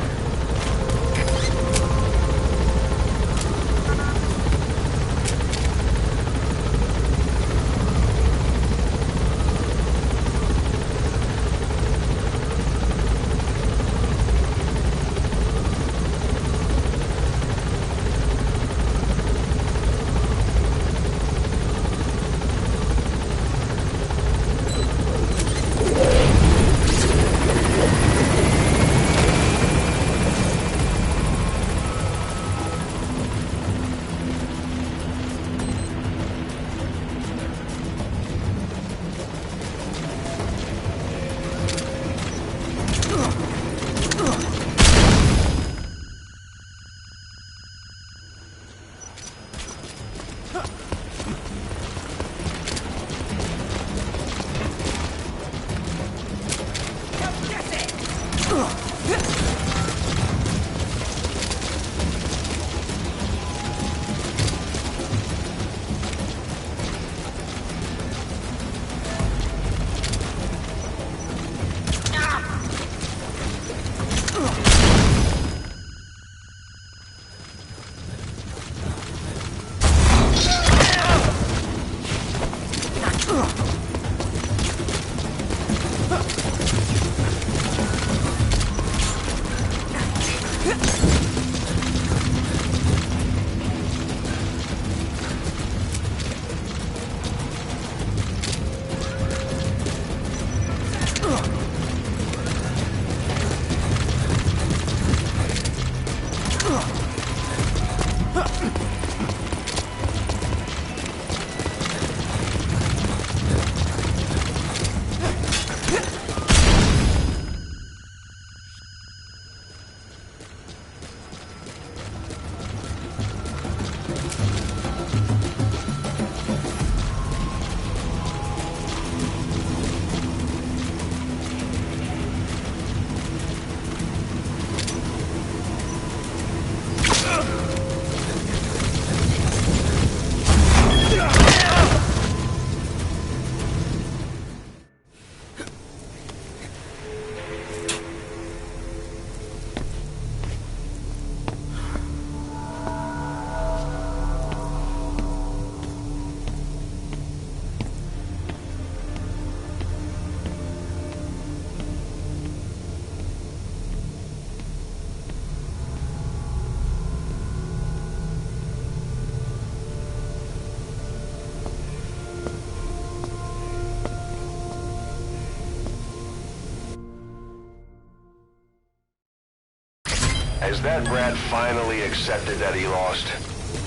Has that brat finally accepted that he lost?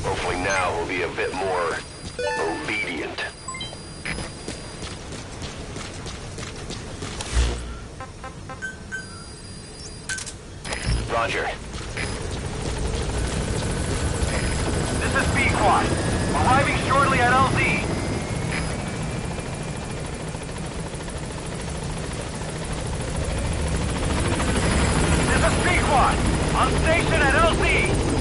Hopefully now he'll be a bit more obedient. Roger. This is B-Quad. Arriving shortly at LZ. This is B-Quad. On station at LZ.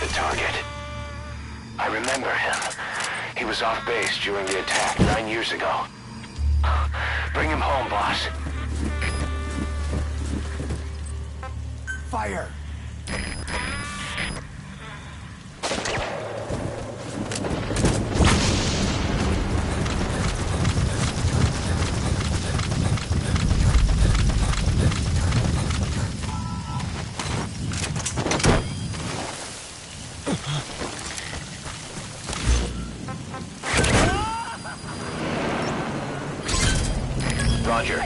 the target. I remember him. He was off base during the attack 9 years ago. Bring him home, boss. Fire! Roger.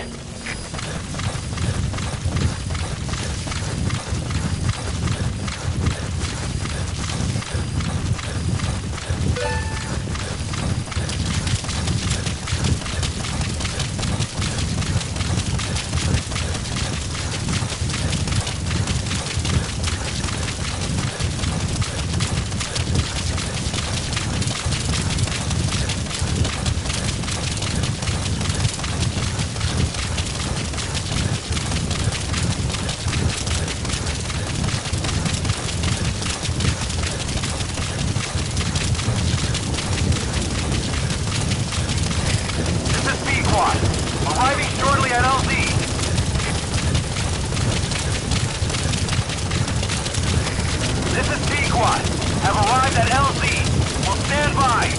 Arriving shortly at LZ. This is P-Quad. Have arrived at LZ. Will stand by.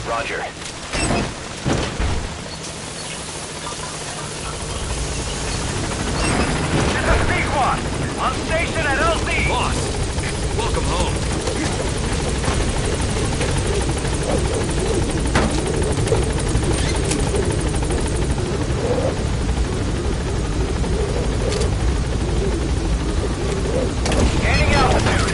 Roger. This is P-Quad. On station at LZ. Boss, welcome home. Gaining altitude.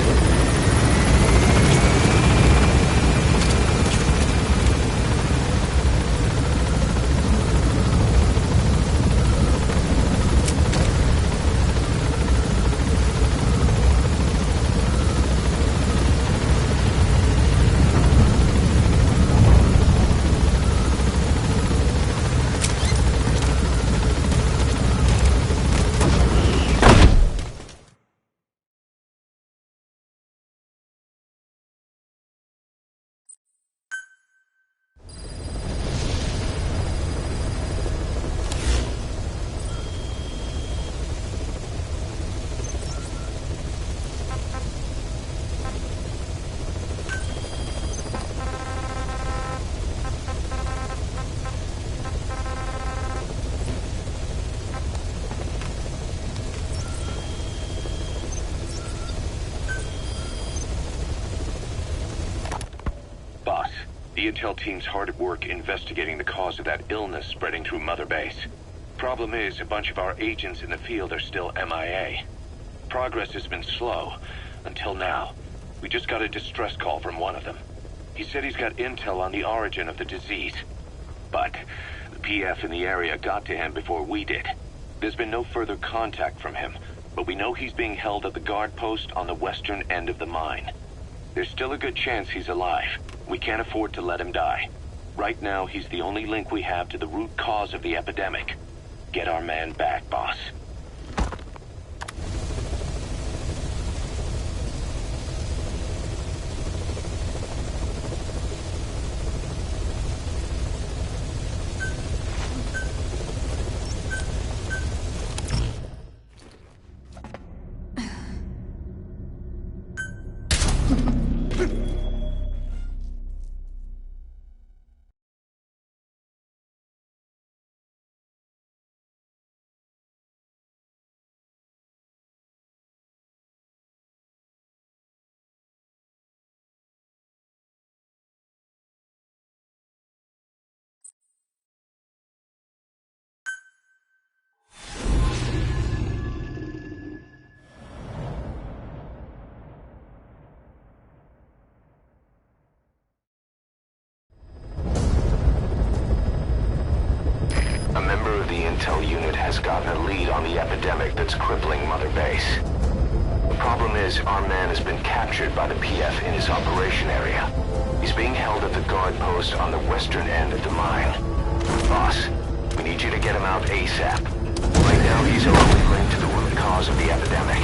The intel team's hard at work investigating the cause of that illness spreading through Mother Base. Problem is, a bunch of our agents in the field are still MIA. Progress has been slow, until now. We just got a distress call from one of them. He said he's got intel on the origin of the disease. But the PF in the area got to him before we did. There's been no further contact from him, but we know he's being held at the guard post on the western end of the mine. There's still a good chance he's alive. We can't afford to let him die. Right now, he's the only link we have to the root cause of the epidemic. Get our man back, boss. The intel unit has gotten a lead on the epidemic that's crippling Mother Base. The problem is, our man has been captured by the PF in his operation area. He's being held at the guard post on the western end of the mine. Boss, we need you to get him out ASAP. Right now, he's our only link to the root cause of the epidemic.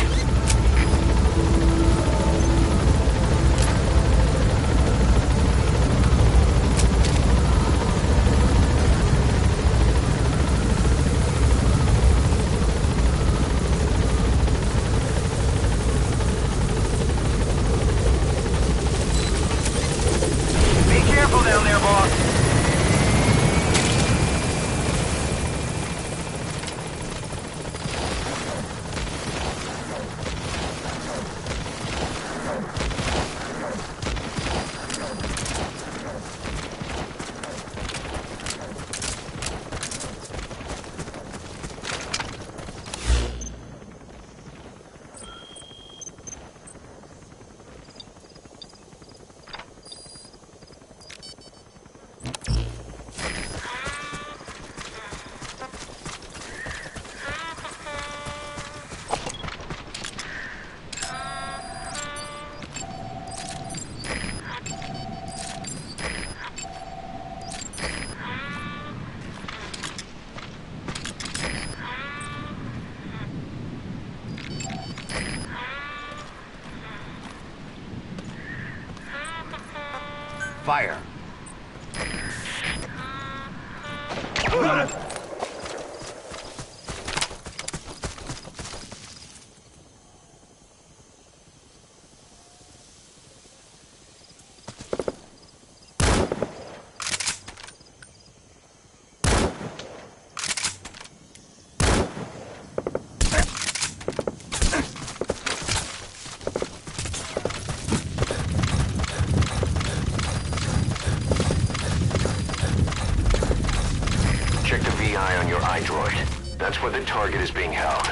Fire. Check the VI on your iDroid. That's where the target is being held.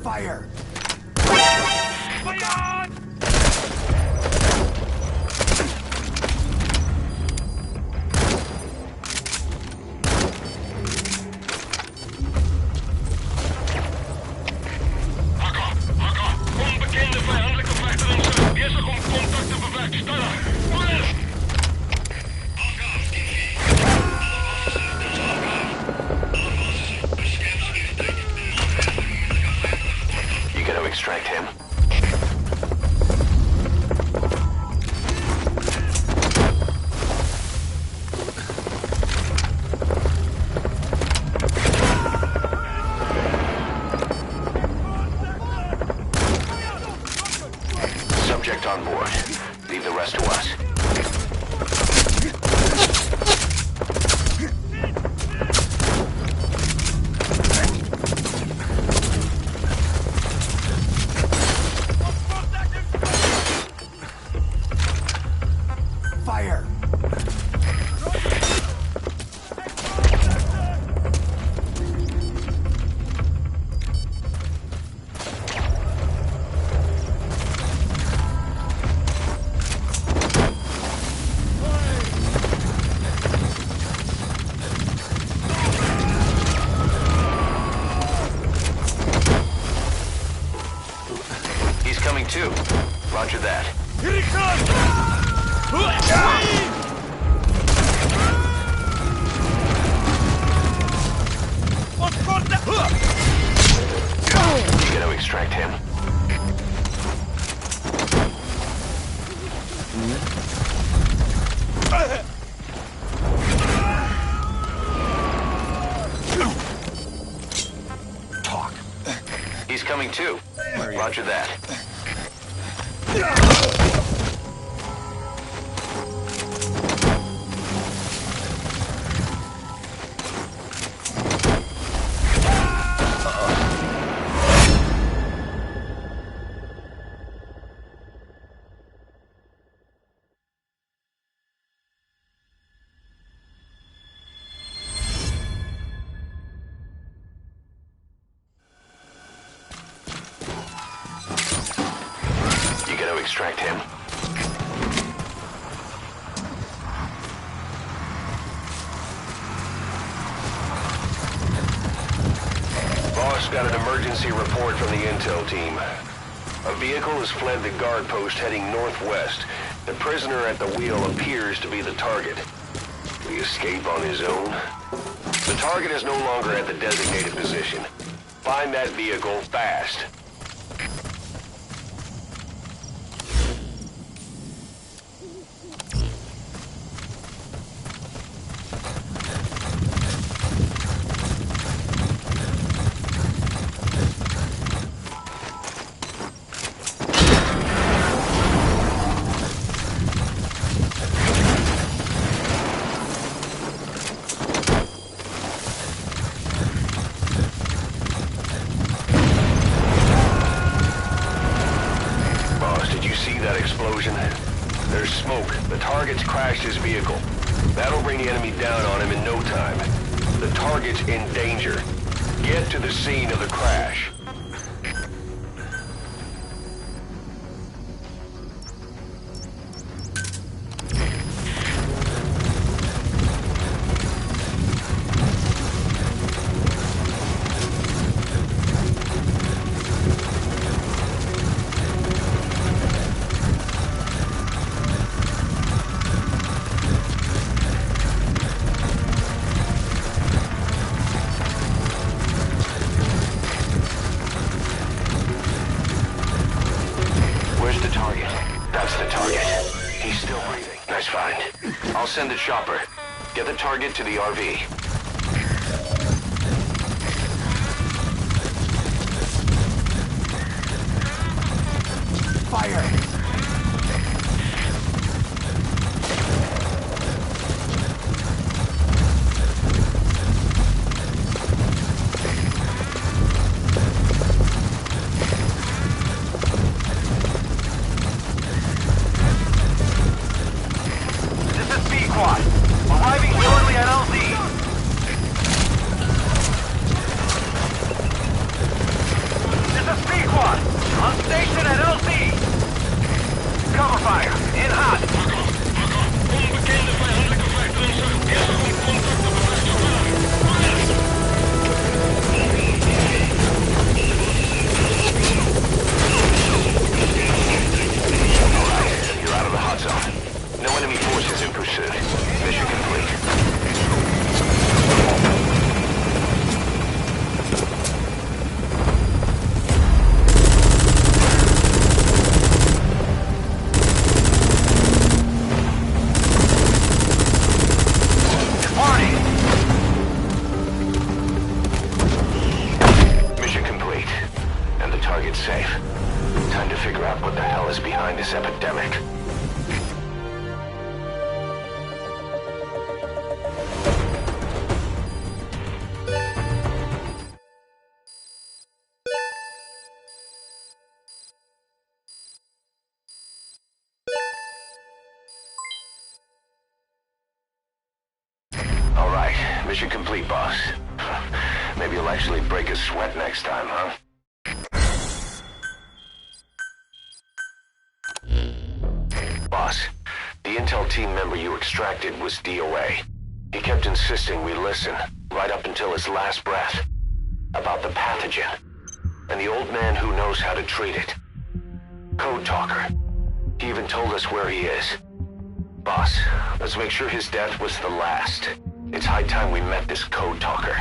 Fire! Extract him. Subject on board. Leave the rest to us. coming too. Roger that. Here he comes! You gotta extract him. Talk. He's coming too. Roger that. Extract him. Boss got an emergency report from the intel team. A vehicle has fled the guard post heading northwest. The prisoner at the wheel appears to be the target. Will he escape on his own? The target is no longer at the designated position. Find that vehicle fast. That explosion? There's smoke. The target's crashed his vehicle. That'll bring the enemy down on him in no time. The target's in danger. Get to the scene of the crash. I'll send a chopper. Get the target to the RV. Fire! Arriving shortly at LZ. This is P-Quad. On station at LZ. Cover fire. In hot. Onbekende vijandelijke vliegtuigen. Eerste contact op You're out of the hot zone. No enemy forces in pursuit. Mission complete. Warning! Mission complete. And the target's safe. Time to figure out what the hell is behind this epidemic. All right, mission complete, boss. Maybe you'll actually break a sweat next time, huh? Boss, the intel team member you extracted was DOA. He kept insisting we listen, right up until his last breath, about the pathogen, and the old man who knows how to treat it. code talker. He even told us where he is. Boss, let's make sure his death was the last. It's high time we met this code talker.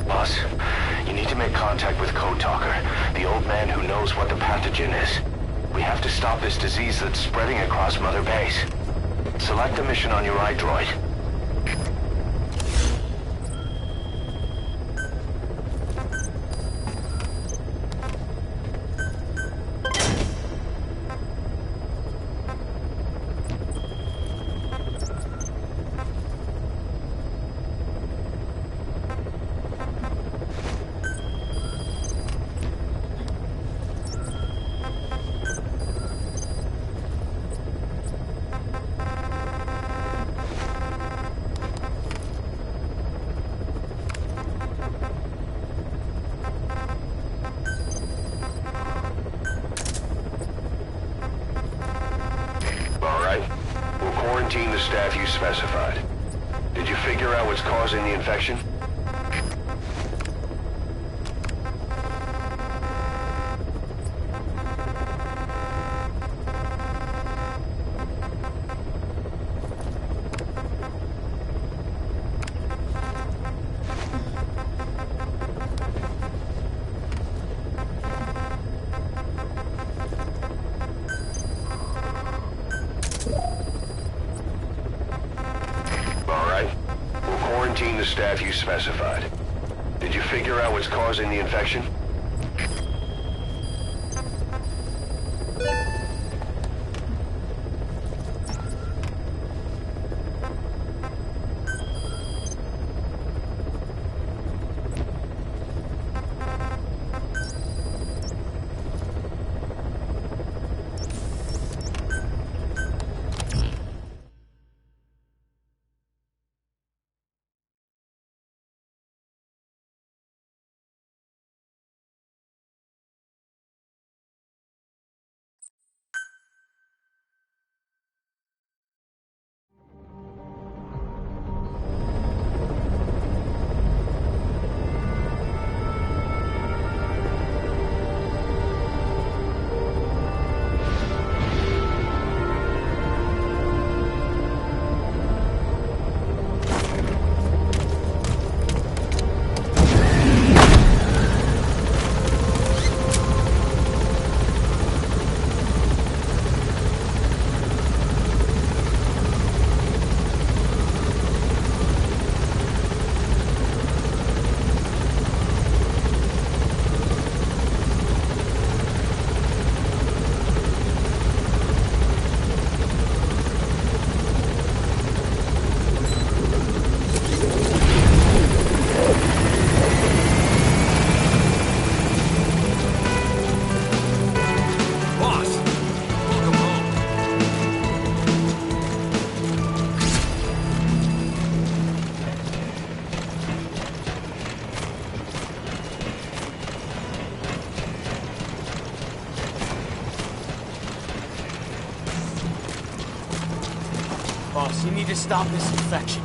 Boss, you need to make contact with Code Talker, the old man who knows what the pathogen is. We have to stop this disease that's spreading across Mother Base. Select a mission on your iDroid. Quarantine the staff you specified. Did you figure out what's causing the infection? Quarantine the staff you specified. Did you figure out what's causing the infection? Boss, you need to stop this infection.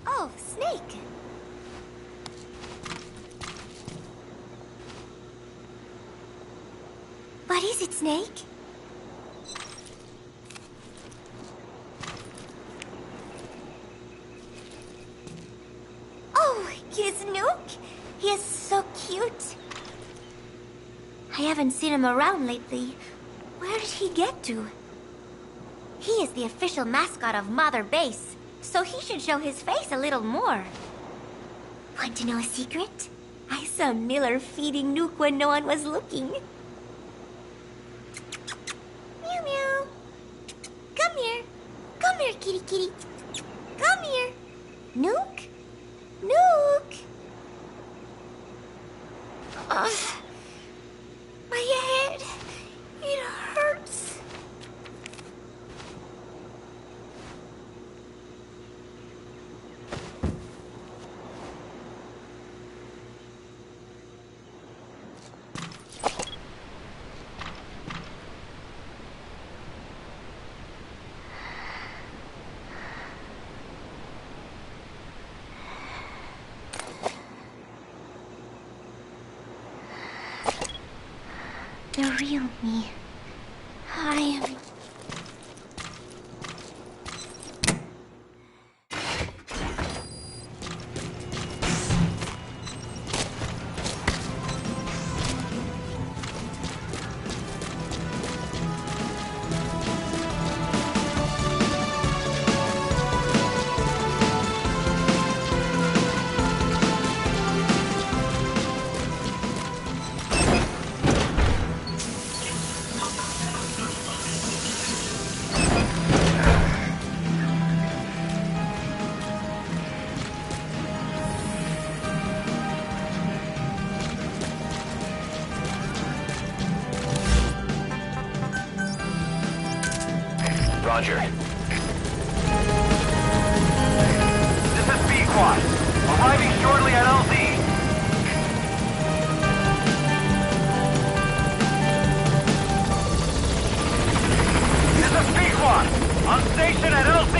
Oh, Snake! What is it, Snake? Oh, here's Nuke! He is so cute! I haven't seen him around lately. Where did he get to? He is the official mascot of Mother Base, so he should show his face a little more. Want to know a secret? I saw Miller feeding Nuke when no one was looking. Meow meow. Come here. Come here, kitty kitty. Come here. Nuke? Nuke? Ugh. My head. It hurts. The real me. I am... Roger. This is B-Quad. Arriving shortly at LZ. This is B-Quad. On station at LZ.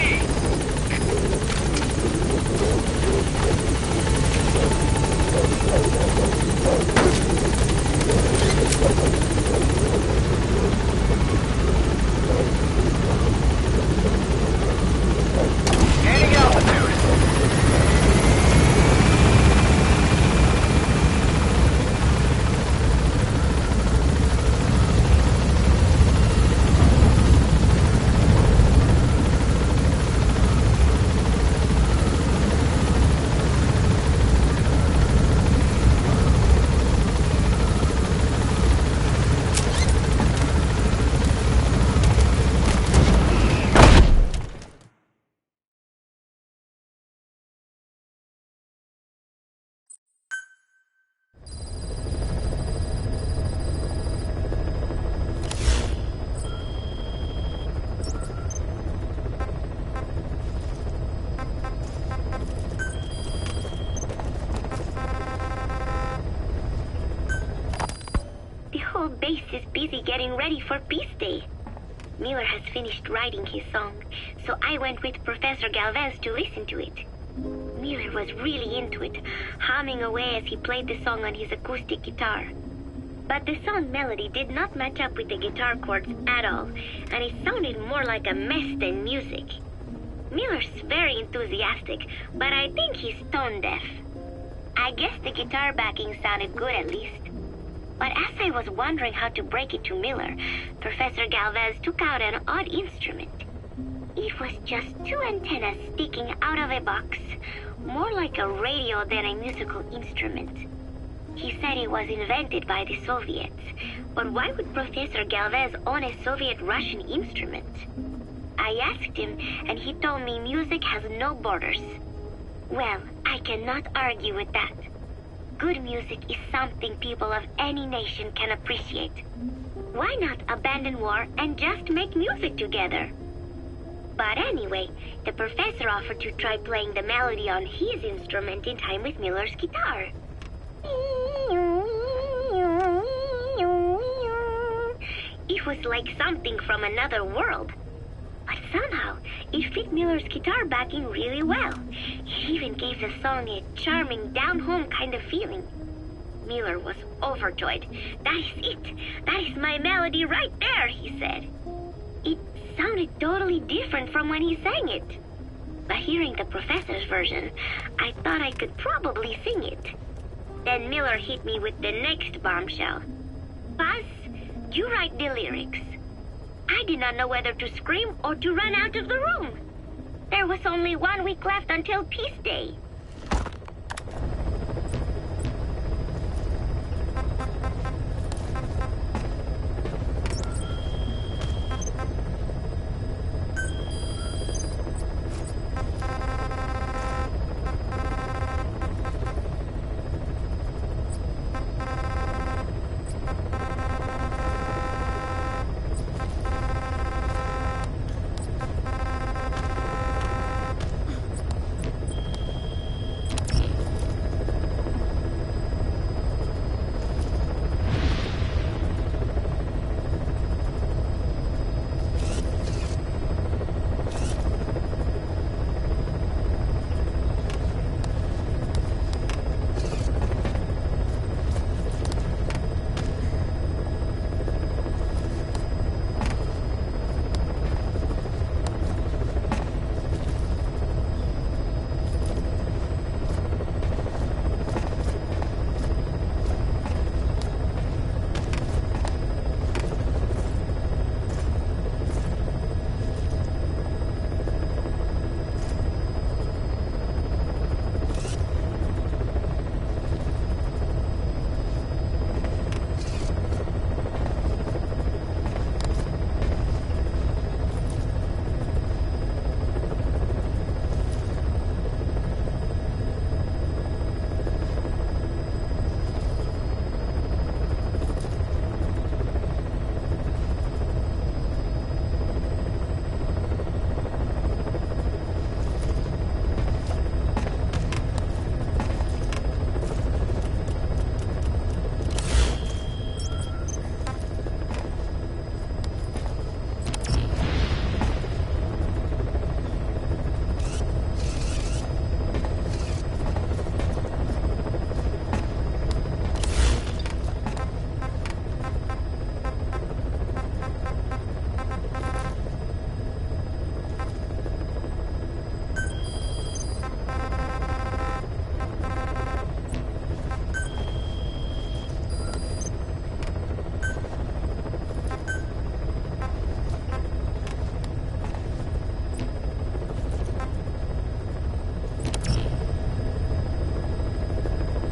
Gaining altitude. The whole base is busy getting ready for Peace Day. Miller has finished writing his song, so I went with Professor Galvez to listen to it. Miller was really into it, humming away as he played the song on his acoustic guitar. But the song melody did not match up with the guitar chords at all, and it sounded more like a mess than music. Miller's very enthusiastic, but I think he's tone deaf. I guess the guitar backing sounded good at least. But as I was wondering how to break it to Miller, Professor Galvez took out an odd instrument. It was just two antennas sticking out of a box, more like a radio than a musical instrument. He said it was invented by the Soviets, but why would Professor Galvez own a Soviet-Russian instrument? I asked him, and he told me music has no borders. Well, I cannot argue with that. Good music is something people of any nation can appreciate. Why not abandon war and just make music together? But anyway, the professor offered to try playing the melody on his instrument in time with Miller's guitar. It was like something from another world. But somehow, it fit Miller's guitar backing really well. It even gave the song a charming, down-home kind of feeling. Miller was overjoyed. "That is it! That is my melody right there," he said. It sounded totally different from when he sang it. But hearing the professor's version, I thought I could probably sing it. Then Miller hit me with the next bombshell. "Buzz, you write the lyrics." I did not know whether to scream or to run out of the room. There was only 1 week left until Peace Day.